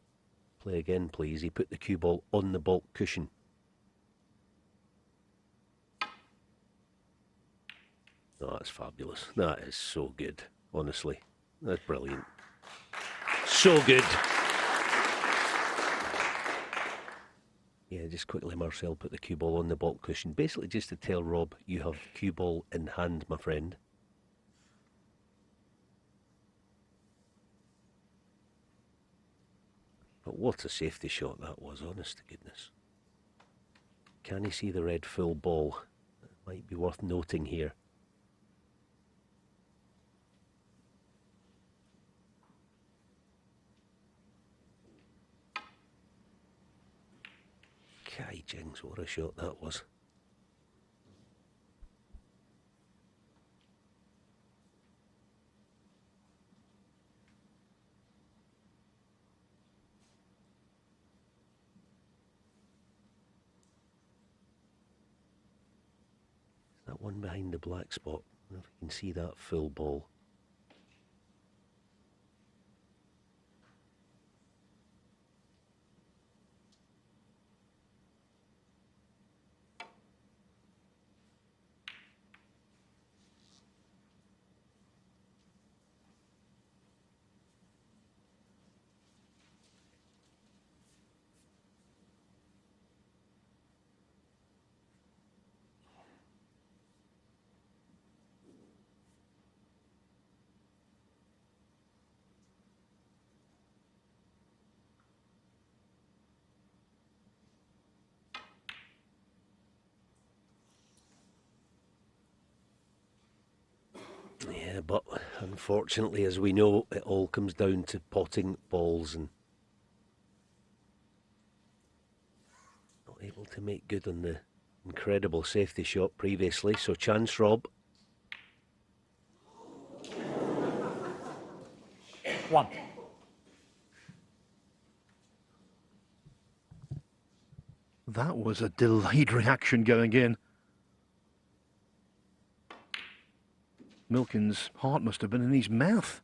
"Play again, please," he put the cue ball on the baulk cushion. Oh, that's fabulous. That is so good, honestly. That's brilliant. So good. Yeah, just quickly, Marcel put the cue ball on the baulk cushion. Basically just to tell Rob, you have cue ball in hand, my friend. But what a safety shot that was, honest to goodness. Can you see the red full ball? It might be worth noting here. Kai Jings, what a shot that was. That one behind the black spot. I don't know if you can see that full ball. Yeah, but unfortunately, as we know, it all comes down to potting balls and not able to make good on the incredible safety shot previously. So chance, Rob. 1. That was a delayed reaction going in. Milkins' heart must have been in his mouth.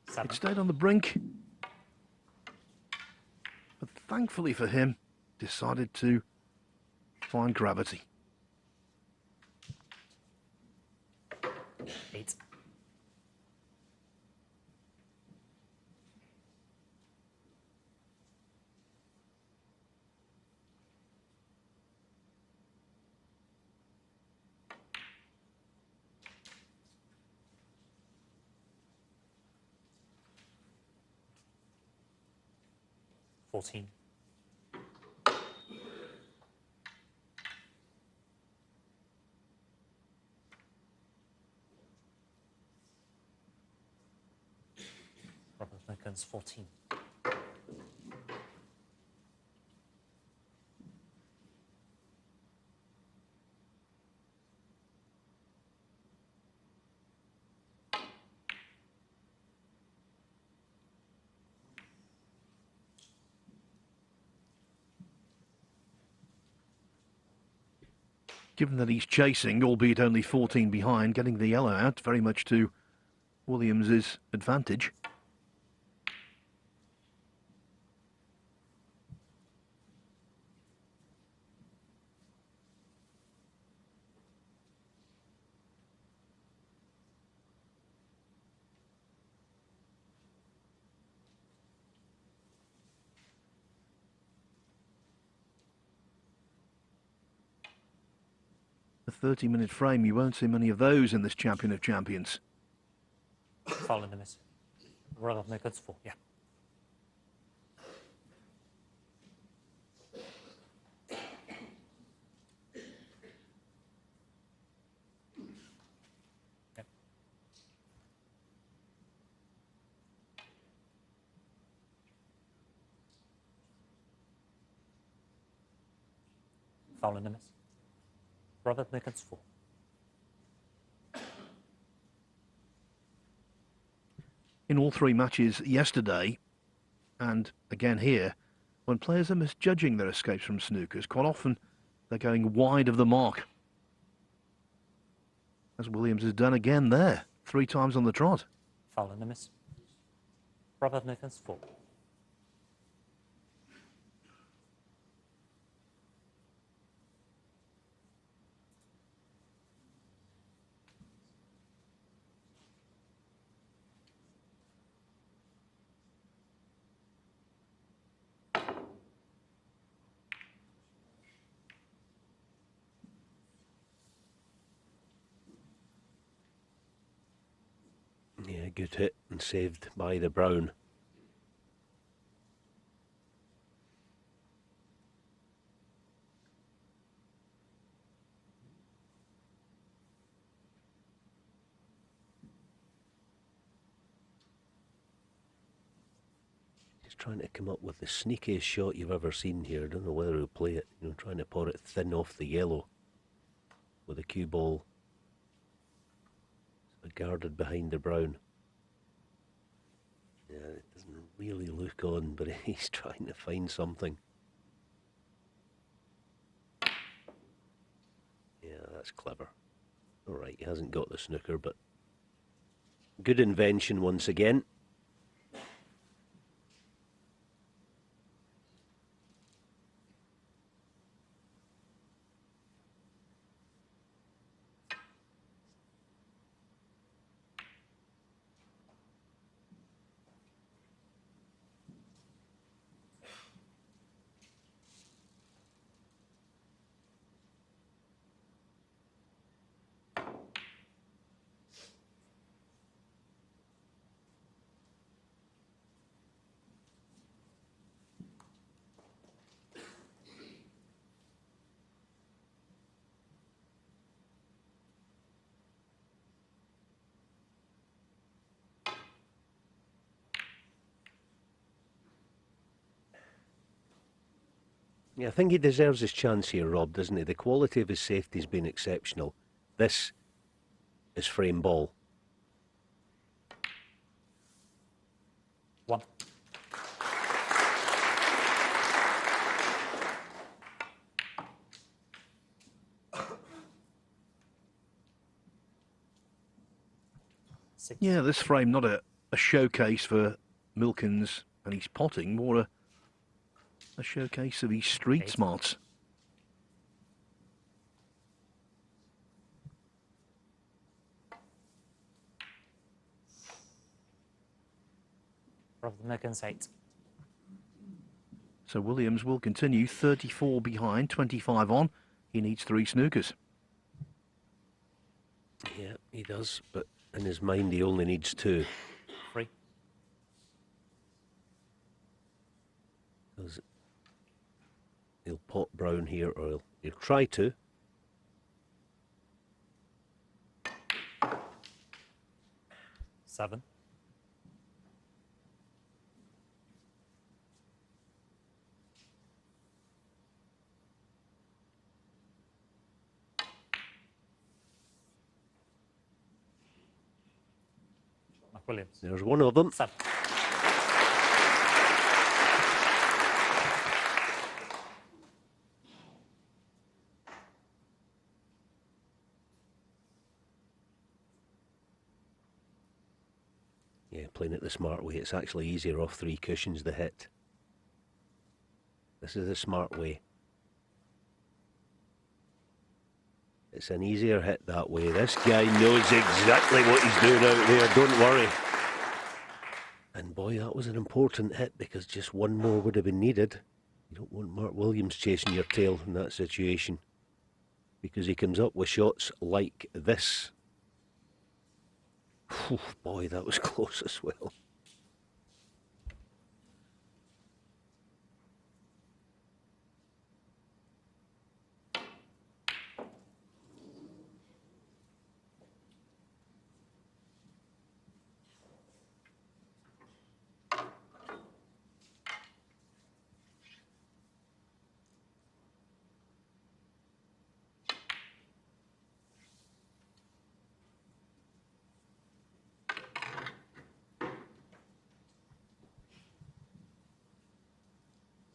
Seven. It stayed on the brink. But thankfully for him, decided to find gravity. 8. $14. Rob Milkins, 14. Given that he's chasing, albeit only 14 behind, getting the yellow out very much to Williams' advantage. 30-minute frame, you won't see many of those in this Champion of Champions. Foul and a miss. Rob Milkins 4. Yeah. Yep. Foul and a miss. Robert Milkins 4. In all three matches yesterday, and again here, when players are misjudging their escapes from snookers, quite often they're going wide of the mark. As Williams has done again there, 3 times on the trot. Foul and a miss. Robert Milkins 4. Yeah, good hit and saved by the brown. He's trying to come up with the sneakiest shot you've ever seen here. I don't know whether he'll play it. You know, trying to pour it thin off the yellow with a cue ball guarded behind the brown. Yeah, it doesn't really look on, but he's trying to find something. Yeah, that's clever. Alright, he hasn't got the snooker, but good invention once again. Yeah, I think he deserves his chance here, Rob, doesn't he? The quality of his safety's been exceptional. This is frame ball. 1. Yeah, this frame not a showcase for Milkins and his potting, more a showcase of his street 8. smarts. Robert Milkins 8. So Williams will continue 34 behind, 25 on. He needs 3 snookers. Yeah, he does, but in his mind he only needs 2. 3. Because he'll pot brown here, or he'll try to. Seven. Williams. There's one of them. 7. Yeah, playing it the smart way. It's actually easier off 3 cushions, the hit. This is the smart way. It's an easier hit that way. This guy knows exactly what he's doing out there, don't worry. And boy, that was an important hit because just one more would have been needed. You don't want Mark Williams chasing your tail in that situation. because he comes up with shots like this. Whew, boy, that was close as well.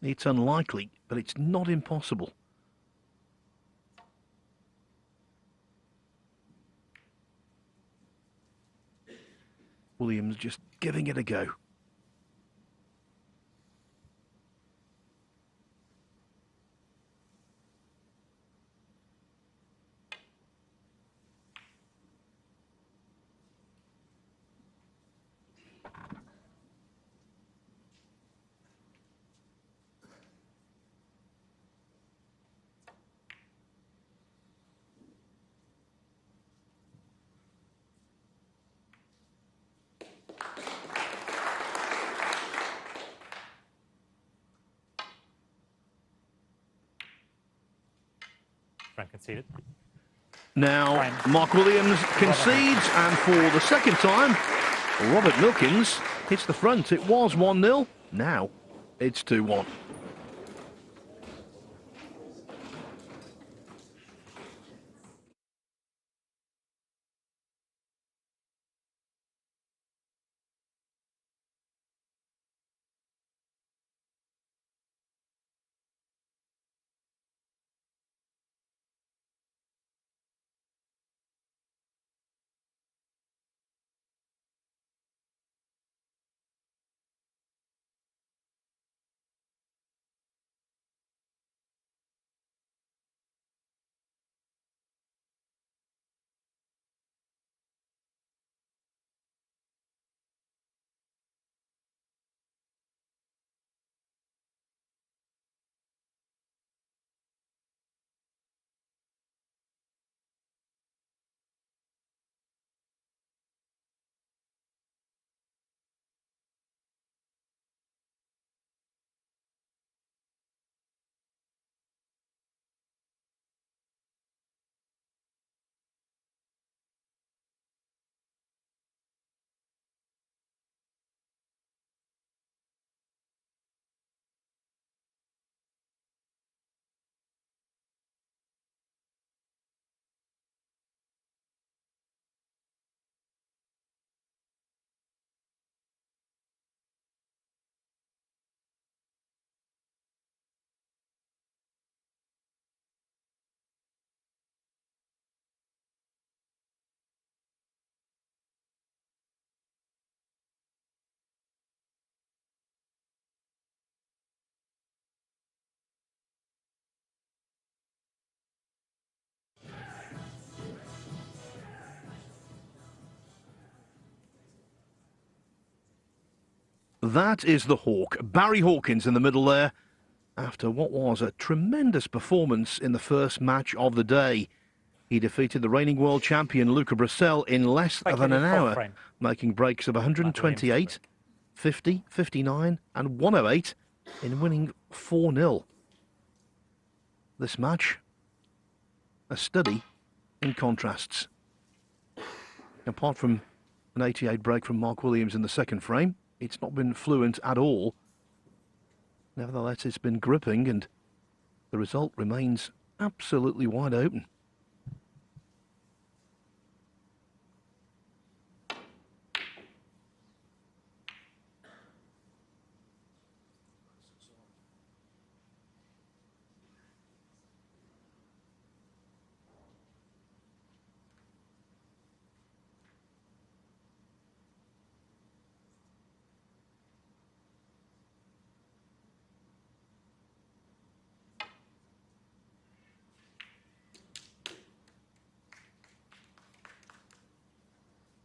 It's unlikely, but it's not impossible. Williams just giving it a go. Frank conceded. Now, Fine. Mark Williams concedes, and for the second time, Robert Milkins hits the front. It was 1-0. Now, it's 2-1. That is the Hawk. Barry Hawkins in the middle there, after what was a tremendous performance in the first match of the day. He defeated the reigning world champion Luca Brissell in less than an hour, making breaks of 128, 50, 59 and 108 in winning 4-0. This match, a study in contrasts. Apart from an 88 break from Mark Williams in the second frame, it's not been fluent at all. Nevertheless, it's been gripping, and the result remains absolutely wide open.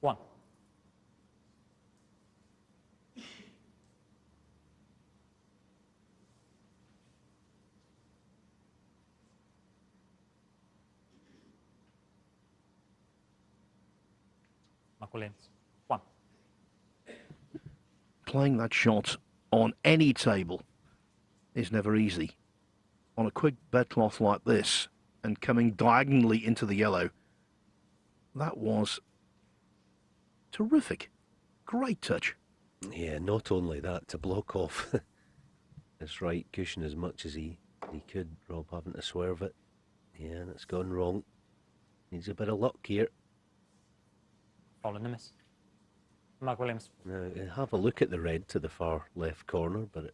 One. Mark Williams. 1. Playing that shot on any table is never easy. On a quick bedcloth like this and coming diagonally into the yellow, that was terrific. Great touch. Yeah, not only that, to block off his right cushion as much as he could, Rob having to swerve it. Yeah, and it's gone wrong. Needs a bit of luck here. Foul and a miss. Mark Williams. Now, have a look at the red to the far left corner, but is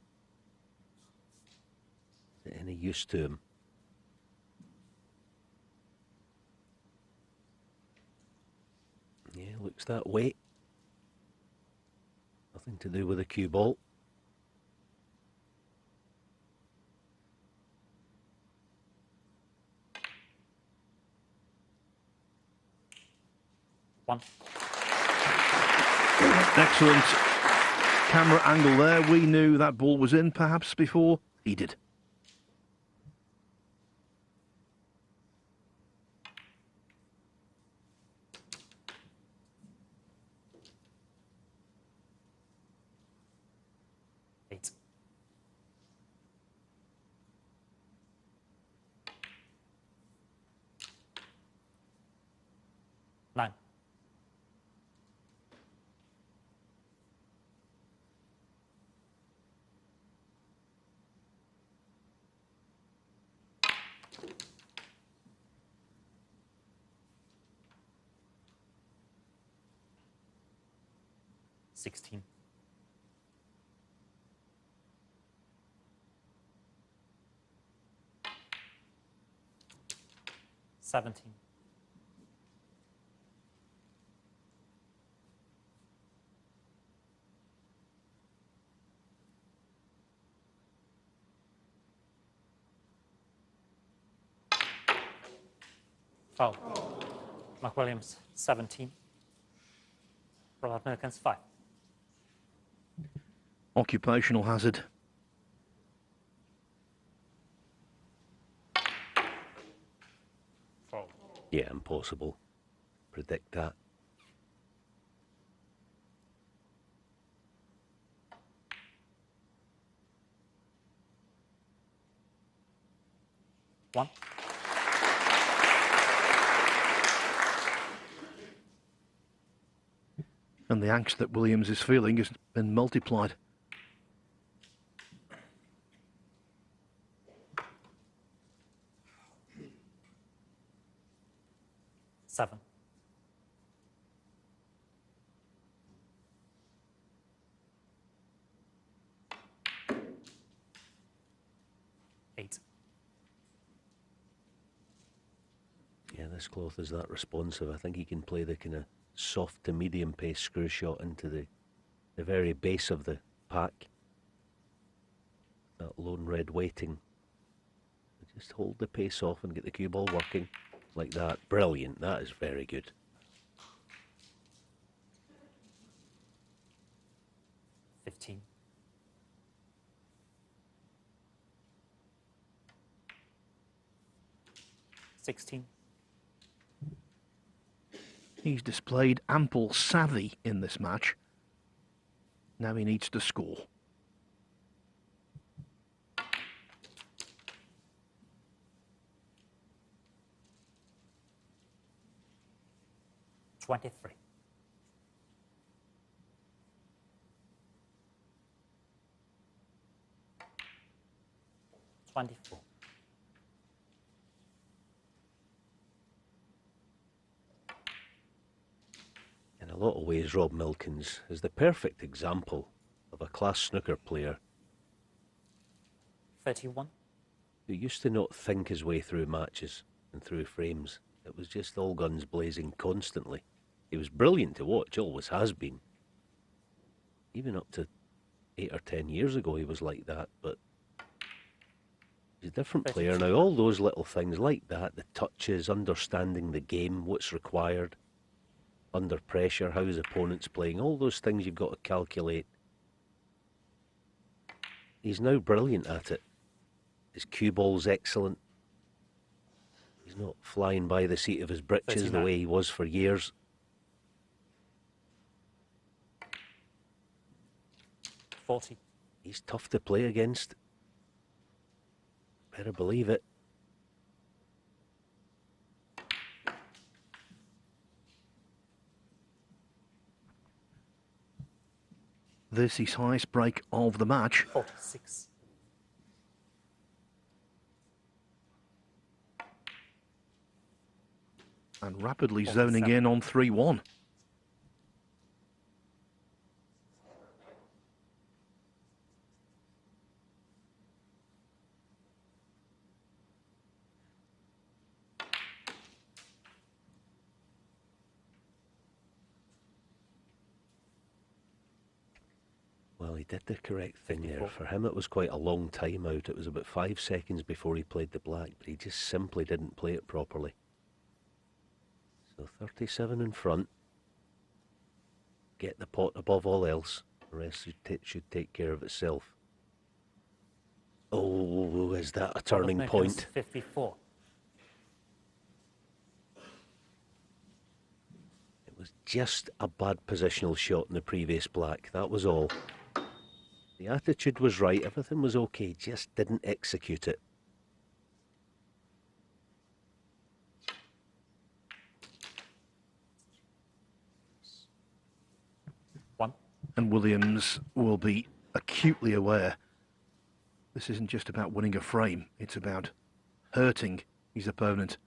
it any use to him? Yeah, looks that way. Nothing to do with a cue ball. One. Excellent camera angle there. We knew that ball was in perhaps before he did. Eight. Nine. Sixteen. 17. 12. Mark Williams, 17. Rob Milkins, 5. Occupational hazard. Foul. Yeah, impossible. Predict that. One. And the angst that Williams is feeling has been multiplied. Seven. 8. Yeah, this cloth is that responsive. I think he can play the kind of soft to medium pace screw shot into the very base of the pack. That lone red waiting. Just hold the pace off and get the cue ball working like that. Brilliant. That is very good. 15. 16. He's displayed ample savvy in this match. Now he needs to score. 23. 24. In a lot of ways, Rob Milkins is the perfect example of a class snooker player 31. who used to not think his way through matches and through frames. It was just all guns blazing constantly. He was brilliant to watch, always has been. Even up to 8 or 10 years ago he was like that, but he's a different player now. All those little things like that, the touches, understanding the game, what's required, under pressure, how his opponent's playing, all those things you've got to calculate. He's now brilliant at it. His cue ball's excellent. He's not flying by the seat of his britches 39. the way he was for years. 40. He's tough to play against. Better believe it. This is highest break of the match. 46. And rapidly 47. zoning in on 3-1. Well, he did the correct thing there. For him, it was quite a long time out. It was about 5 seconds before he played the black, but he just simply didn't play it properly. So 37 in front. Get the pot above all else. The rest should take care of itself. Oh, is that a turning Robert Milkins, point? 54. It was just a bad positional shot in the previous black. That was all. The attitude was right. Everything was okay. Just didn't execute it. One. And Williams will be acutely aware this isn't just about winning a frame, it's about hurting his opponent.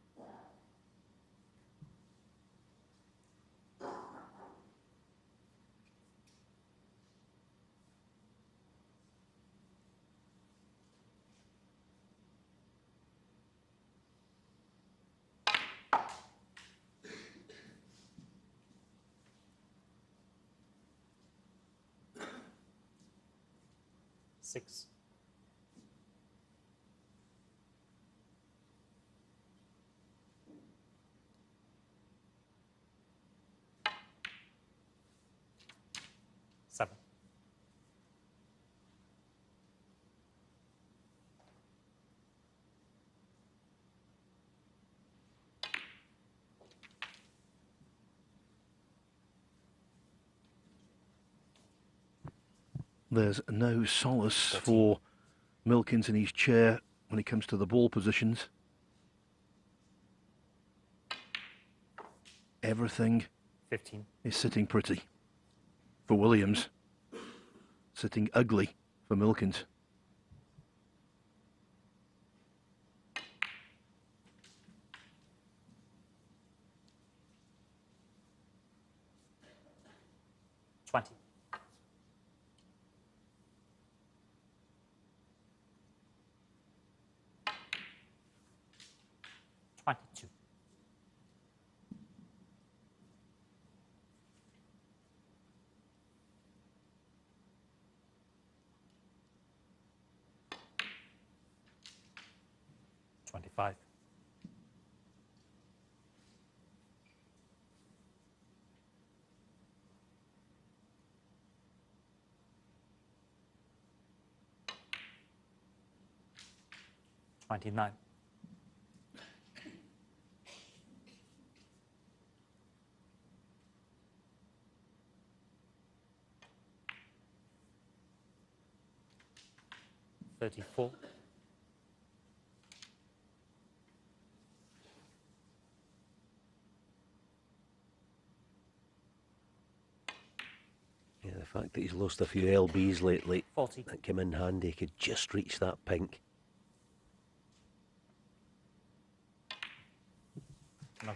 Six. Seven. There's no solace for Milkins in his chair when it comes to the ball positions. Everything 15. is sitting pretty for Williams, sitting ugly for Milkins. Twenty. $22. 25. 29. 34. Yeah, the fact that he's lost a few LBs lately, 40. that came in handy. He could just reach that pink.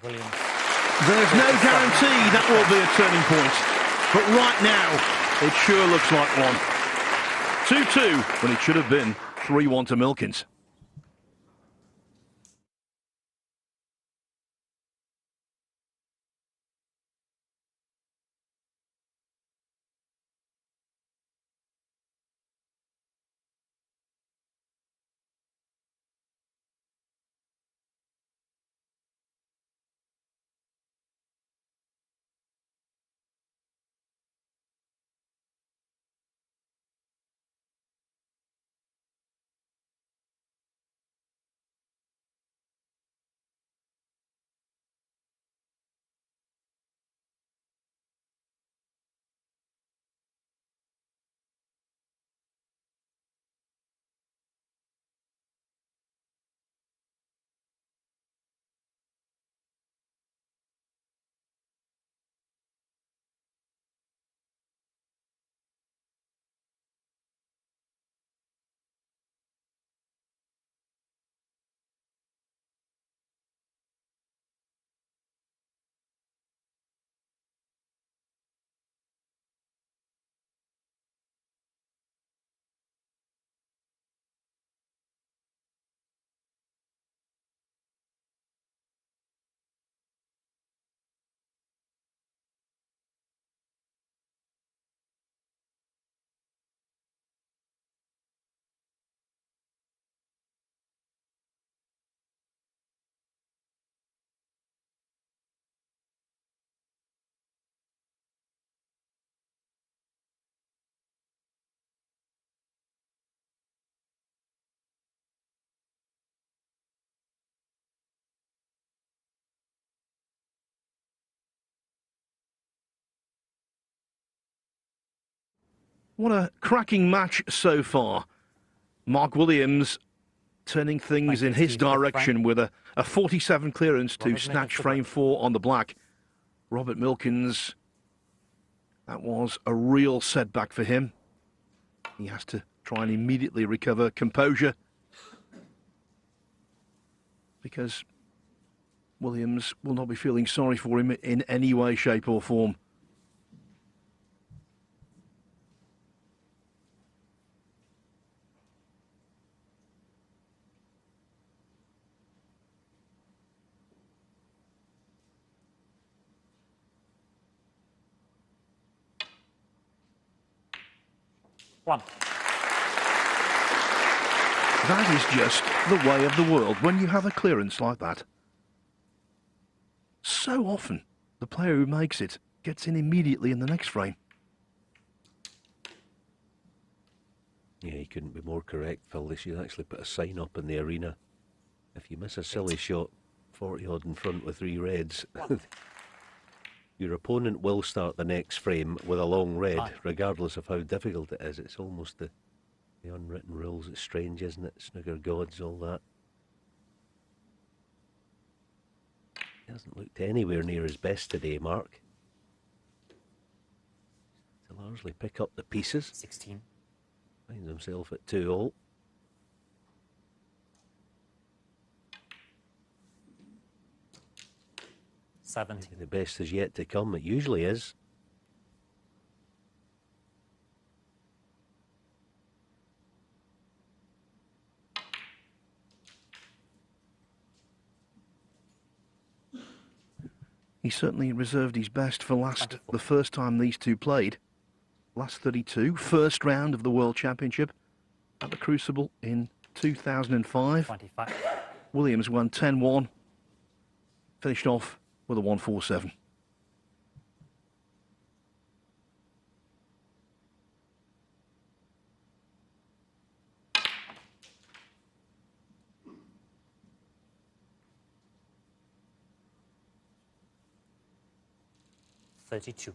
Williams. There's no guarantee that will be a turning point, but right now it sure looks like one. 2-2 when it should have been 3-1 to Milkins. What a cracking match so far. Mark Williams turning things in his direction with a 47 clearance to snatch frame 4 on the black. Robert Milkins, that was a real setback for him. He has to try and immediately recover composure because Williams will not be feeling sorry for him in any way, shape or form. One. That is just the way of the world when you have a clearance like that. So often, the player who makes it gets in immediately in the next frame. Yeah, he couldn't be more correct, Phil. They should actually put a sign up in the arena. If you miss a silly shot, 40 odd in front with 3 reds, your opponent will start the next frame with a long red, regardless of how difficult it is. It's almost the unwritten rules. It's strange, isn't it? Snooker gods, all that. He hasn't looked anywhere near his best today, Mark. To largely pick up the pieces. 16. Finds himself at 2-all. The best is yet to come. It usually is. He certainly reserved his best for the first time these two played. Last 32, first round of the World Championship at the Crucible in 2005. 25. Williams won 10-1, finished off with a 147. $32.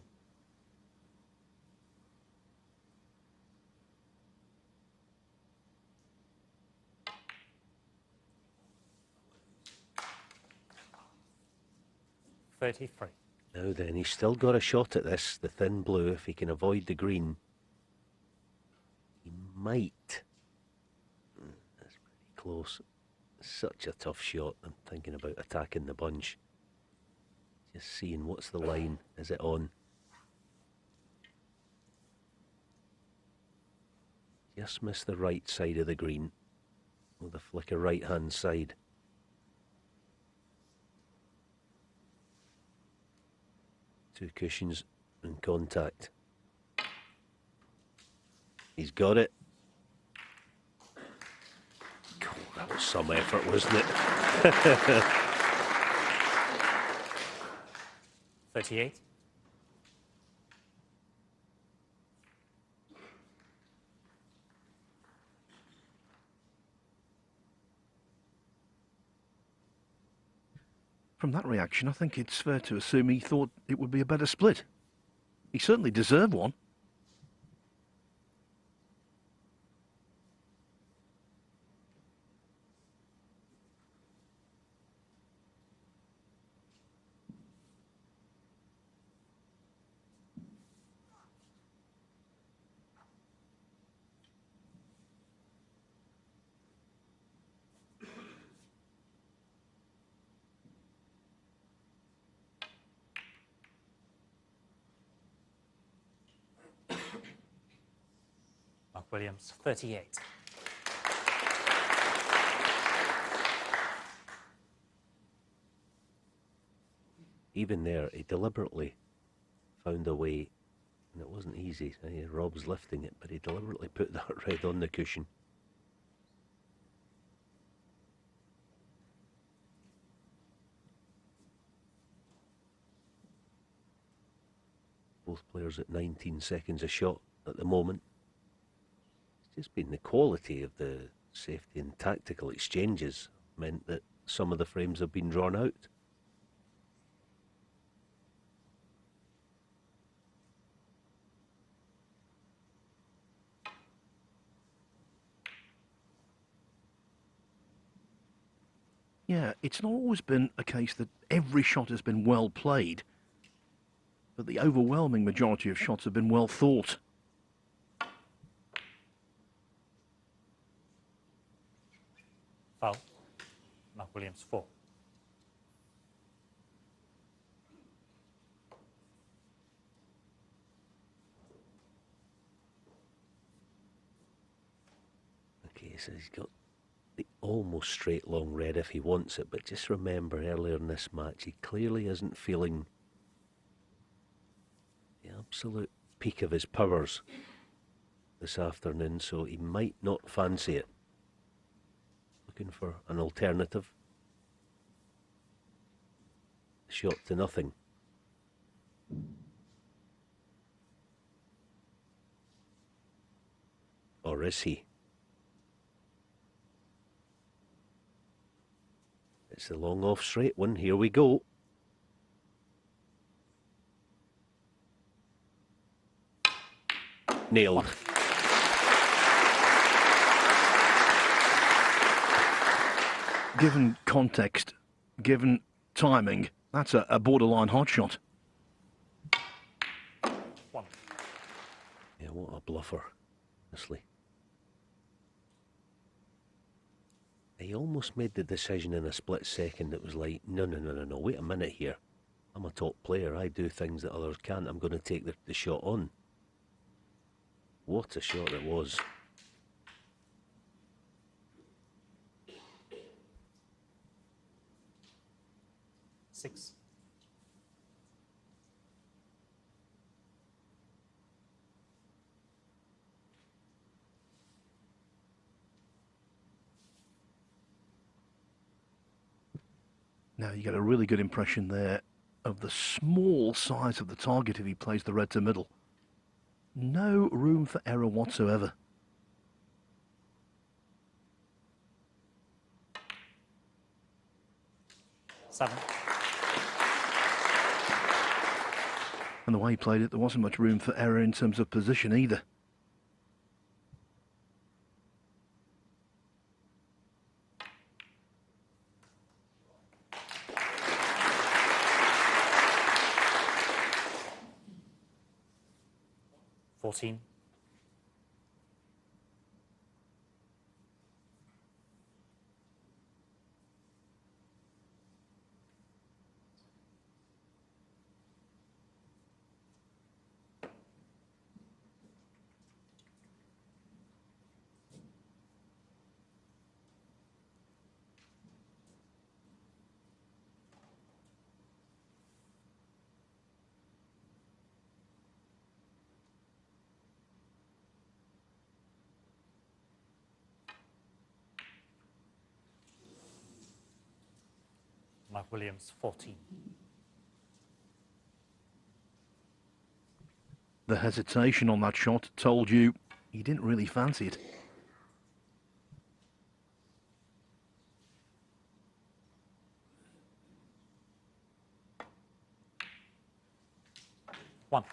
$33. Now then, he's still got a shot at this, the thin blue. If he can avoid the green, he might. That's pretty close. Such a tough shot. I'm thinking about attacking the bunch. Just seeing what's the line. Is it on? Just missed the right side of the green with a flicker right hand side. Two cushions in contact. He's got it. God, that was some effort, wasn't it? 38. From that reaction, I think it's fair to assume he thought it would be a better split. He certainly deserved one. Mark Williams, 38. Even there, he deliberately found a way, and it wasn't easy. Rob's lifting it, but he deliberately put that red on the cushion. Both players at 19 seconds a shot at the moment. It's just been the quality of the safety and tactical exchanges meant that some of the frames have been drawn out. Yeah, it's not always been a case that every shot has been well played, but the overwhelming majority of shots have been well thought. Foul. Mark Williams, 4. Okay, so he's got the almost straight long red if he wants it, but just remember earlier in this match, he clearly isn't feeling the absolute peak of his powers this afternoon, so he might not fancy it. Looking for an alternative. Shot to nothing. Or is he? It's the long off straight one. Here we go. Nailed. Given context, given timing, that's a borderline hot shot. 1. Yeah, what a bluffer, honestly. He almost made the decision in a split second. It was like, no, wait a minute here. I'm a top player. I do things that others can't. I'm going to take the shot on. What a shot it was. Six. Now you get a really good impression there of the small size of the target if he plays the red to middle. No room for error whatsoever. Seven. And the way he played it, there wasn't much room for error in terms of position either. $14. Mark Williams, 14. The hesitation on that shot told you he didn't really fancy it. One.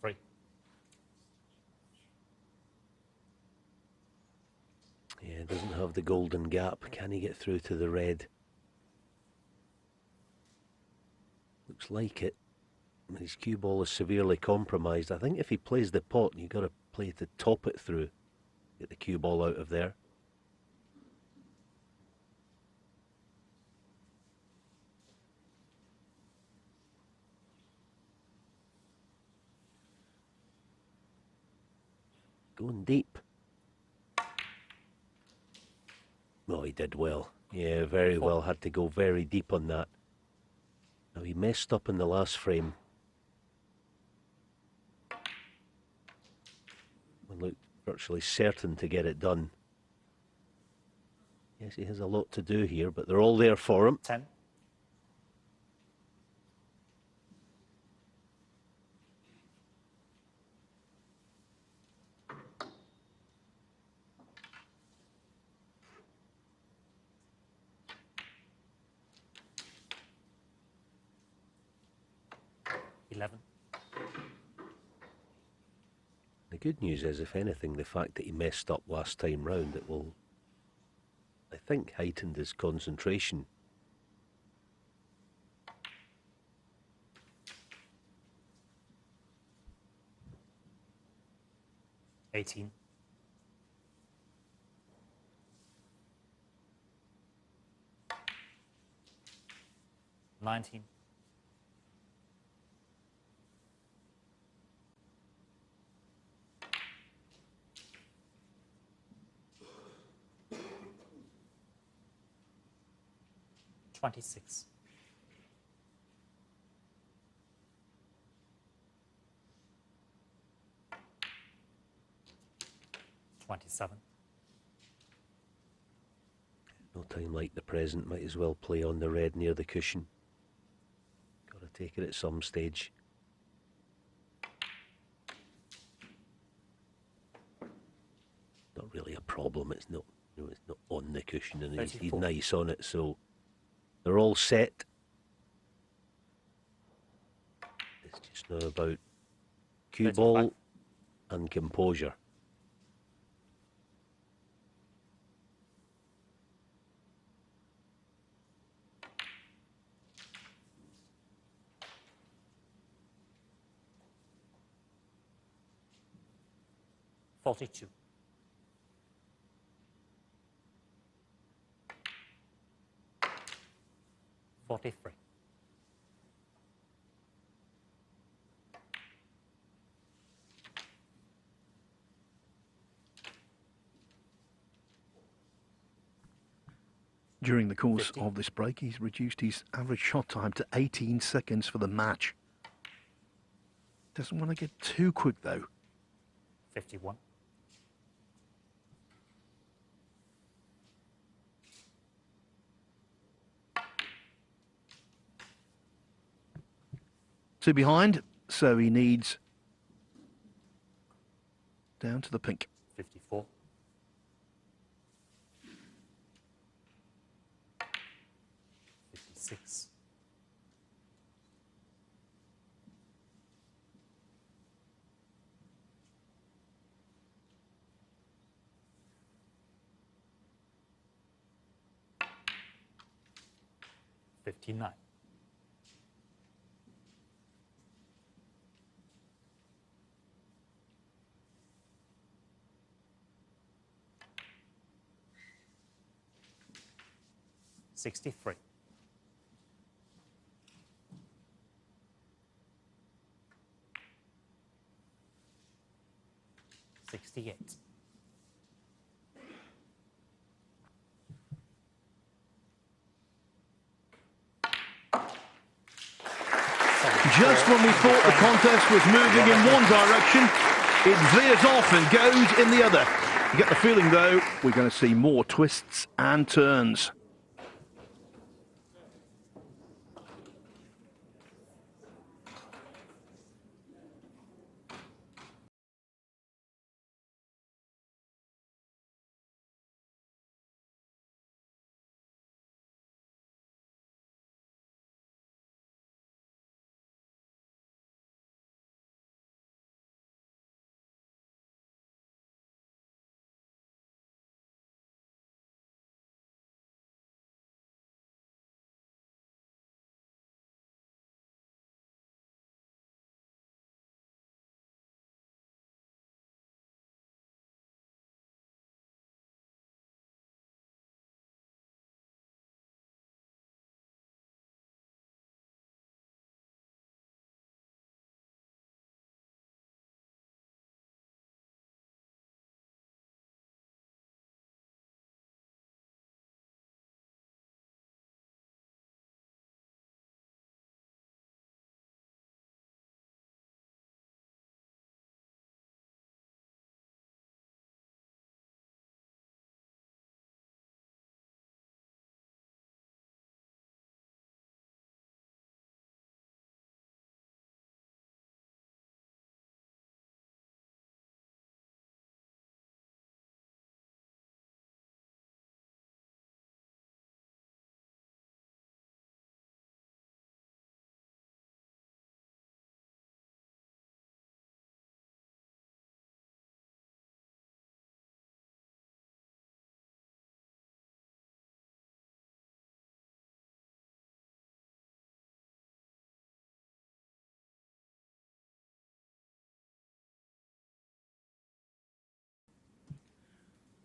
Three. Yeah, doesn't have the golden gap. Can he get through to the red? Looks like it. His cue ball is severely compromised. I think if he plays the pot, you've got to play to top it through. Get the cue ball out of there. Going deep. Oh, he did well. Yeah, very well. Had to go very deep on that. Now, he messed up in the last frame. And looked virtually certain to get it done. Yes, he has a lot to do here, but they're all there for him. 10. 11. The good news is, if anything, the fact that he messed up last time round, it will, I think, heighten his concentration. $18. 19. 26. 27. No time like the present, might as well play on the red near the cushion. Got to take it at some stage. Not really a problem, it's not, it's not on the cushion, and he's 34. nice on it, so they're all set. It's just now about cue 35. ball and composure. $42. 43. During the course 50. of this break, he's reduced his average shot time to 18 seconds for the match. Doesn't want to get too quick, though. 51. Two behind, so he needs down to the pink. 54. 56. 59. 63. 68. Just when we thought the contest was moving in one direction, it veers off and goes in the other. You get the feeling, though, we're going to see more twists and turns.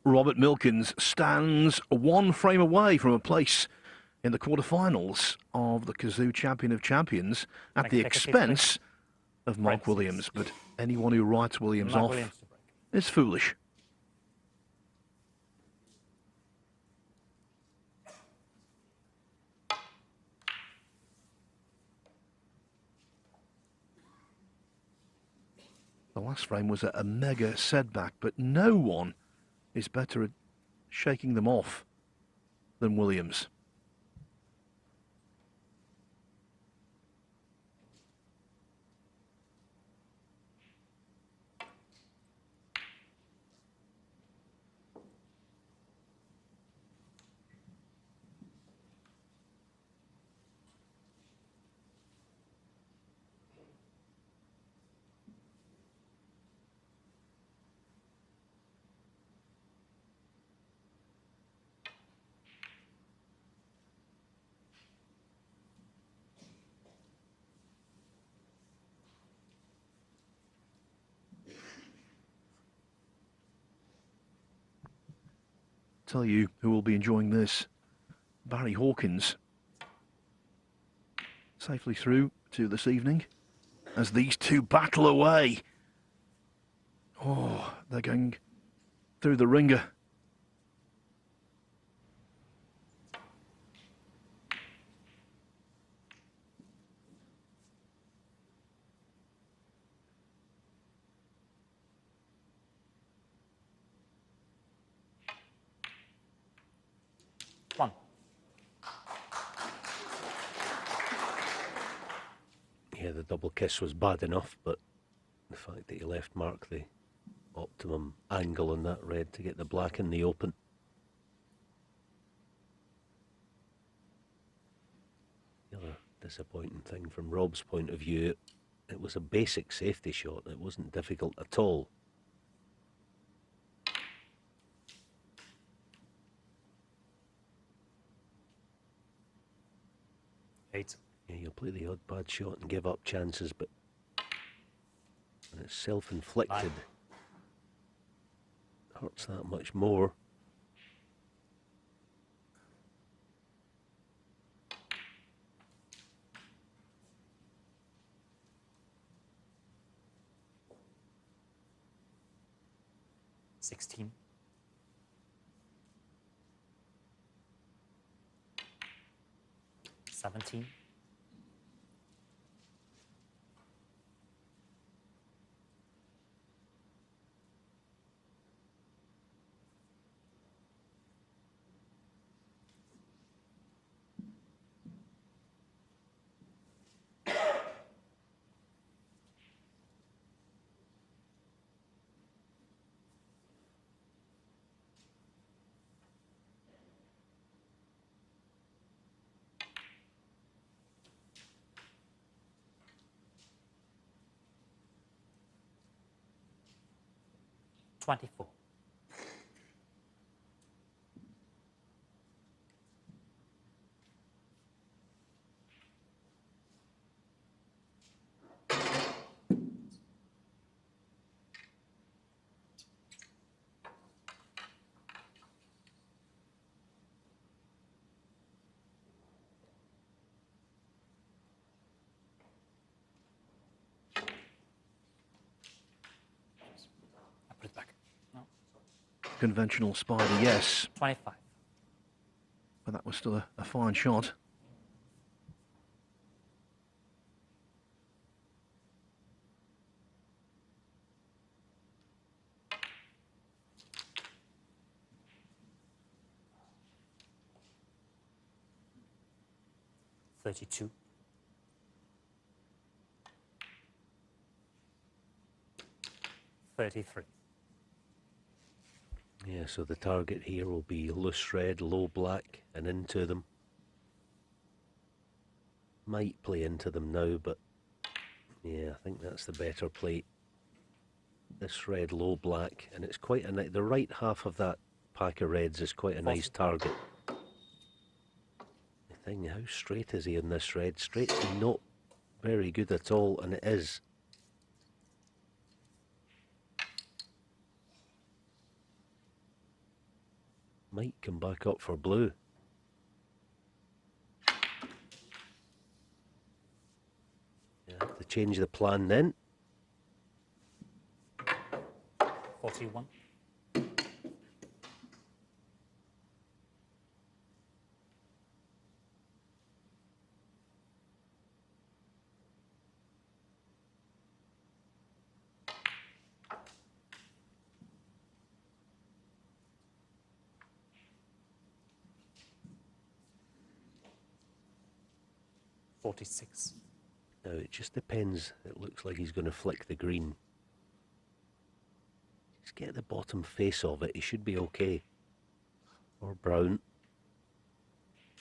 Robert Milkins stands one frame away from a place in the quarterfinals of the Kazoo Champion of Champions at the expense of Mark Williams. But anyone who writes Williams Mark off Williams to break. is foolish. The last frame was a mega setback, but no one is better at shaking them off than Williams. Tell you who will be enjoying this. Barry Hawkins safely through to this evening as these two battle away. Oh, they're going through the ringer. One. Yeah, the double kiss was bad enough, but the fact that he left Mark the optimum angle on that red to get the black in the open. The other disappointing thing from Rob's point of view, it was a basic safety shot. It wasn't difficult at all. Eight. Yeah, you'll play the odd bad shot and give up chances, but when it's self-inflicted, hurts that much more. $16. 17. 24. I put it back. No. Conventional spider, yes, 25. but that was still a fine shot. $32. 33. Yeah, so the target here will be loose red, low black, and into them. Might play into them now, but yeah, I think that's the better play. This red, low black, and it's quite a the right half of that pack of reds is quite a nice target. The thing, how straight is he in this red? Straight's not very good at all, and it is. Might come back up for blue. You have to change the plan then. 41. $46. Now it just depends. It looks like he's going to flick the green. Just get the bottom face of it. He should be okay. Or brown.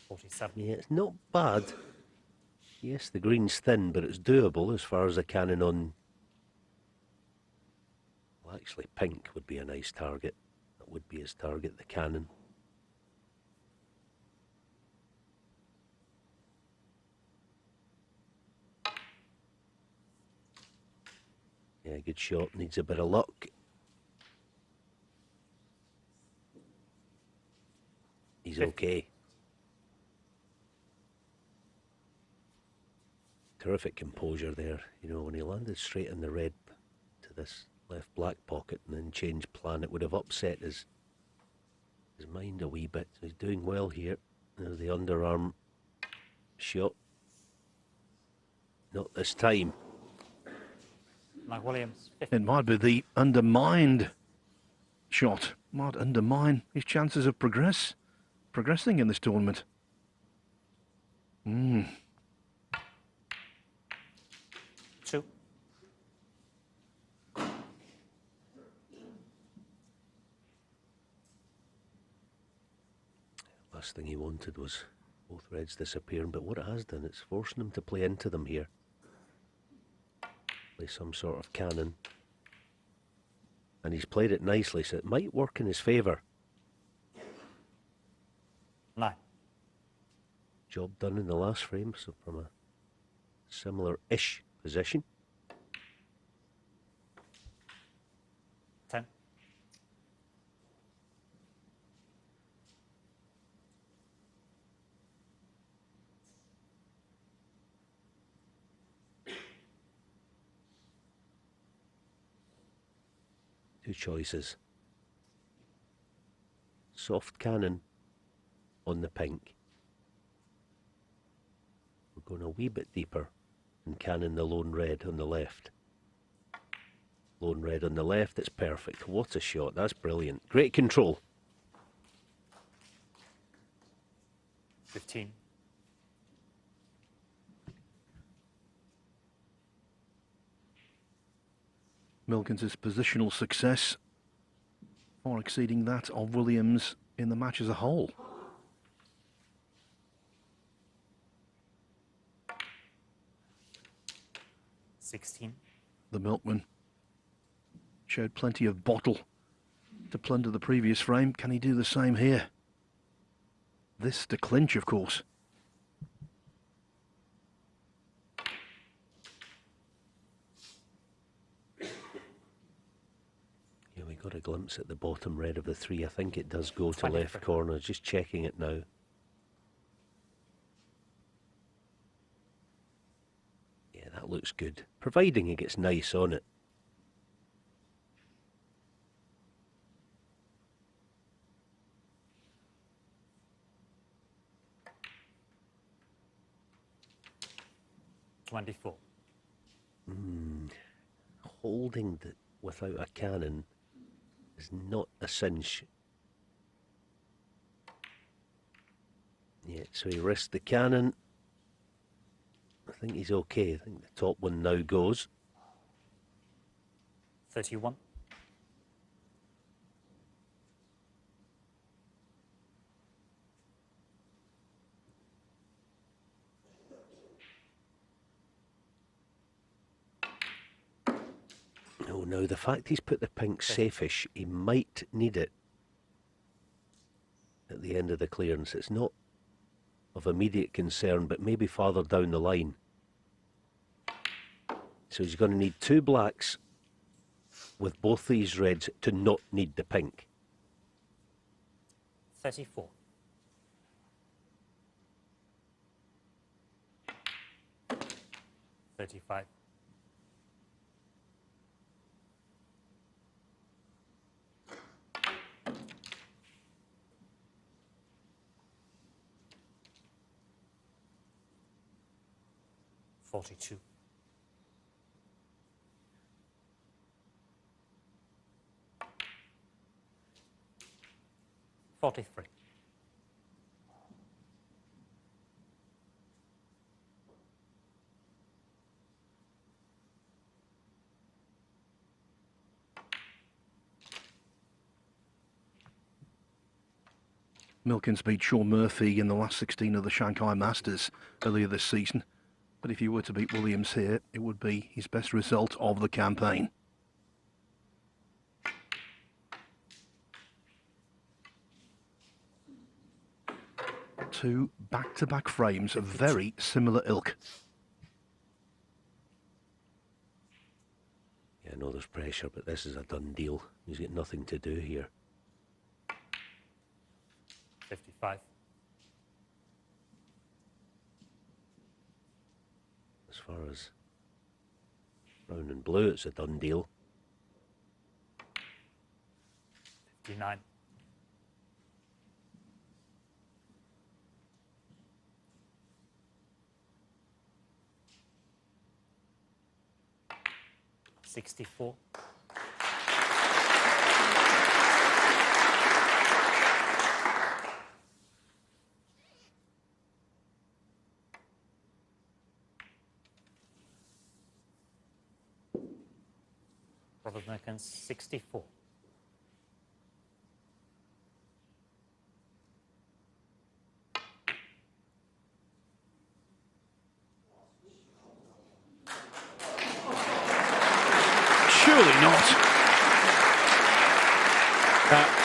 47. Yeah, it's not bad. Yes, the green's thin, but it's doable as far as a cannon on. Well, actually, pink would be a nice target. That would be his target, the cannon. Yeah, good shot. Needs a bit of luck. He's 50. okay. Terrific composure there. You know, when he landed straight in the red to this left black pocket and then changed plan, it would have upset his mind a wee bit. So he's doing well here. Now the underarm shot. Not this time. Mike Williams, 50. It might be the undermined shot. Might undermine his chances of progressing in this tournament. 2. Last thing he wanted was both reds disappearing, but what it has done, it's forcing him to play into them here. Play some sort of cannon. And he's played it nicely, so it might work in his favour. 9. Job done in the last frame, so from a similar-ish position. 10. Two choices. Soft cannon on the pink. We're going a wee bit deeper and cannon the lone red on the left. Lone red on the left, it's perfect. What a shot, that's brilliant. Great control. 15. Milkins' positional success far exceeding that of Williams in the match as a whole. $16. The Milkman showed plenty of bottle to plunder the previous frame. Can he do the same here? This to clinch, of course. Yeah, we got a glimpse at the bottom red of the three. I think it does go to 23. left corner. Just checking it now. Yeah, that looks good. Providing it gets nice on it. $24. Holding without a cannon is not a cinch. Yeah, so he risks the cannon. I think he's okay. I think the top one now goes. 31. Oh, now the fact he's put the pink safe-ish, he might need it at the end of the clearance. It's not of immediate concern, but maybe farther down the line. So he's going to need two blacks with both these reds to not need the pink. 34. $35. $42. $43. Milkins beat Sean Murphy in the last 16 of the Shanghai Masters earlier this season. But if you were to beat Williams here, it would be his best result of the campaign. Two back-to-back frames of very similar ilk. Yeah, I know there's pressure, but this is a done deal. He's got nothing to do here. 55. As far as brown and blue, it's a done deal. 59. $64. Rob Milkins, 64. Surely not.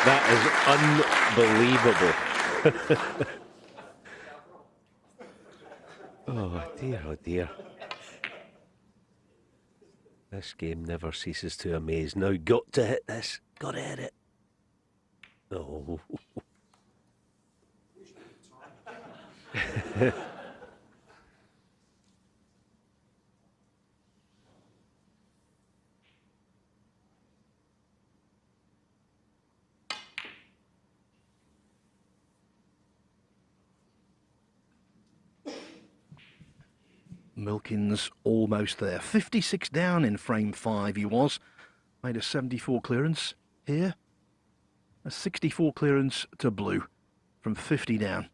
That is unbelievable. Oh dear, oh dear. This game never ceases to amaze. Now got to hit this. Got to hit it. Oh. Milkins almost there. 56 down in frame 5 he was. Made a 74 clearance here. A 64 clearance to blue from 50 down.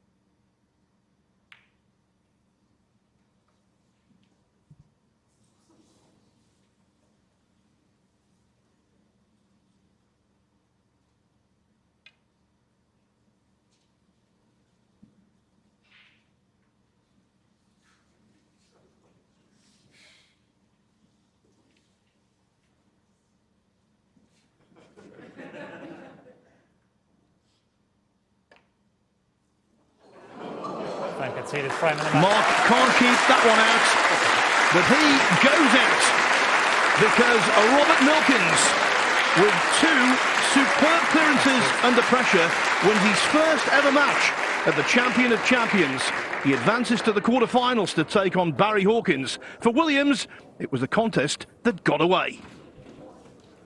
Mark can't keep that one out, but he goes out because Robert Milkins, with two superb clearances under pressure, wins his first ever match at the Champion of Champions. He advances to the quarterfinals to take on Barry Hawkins. For Williams, it was a contest that got away.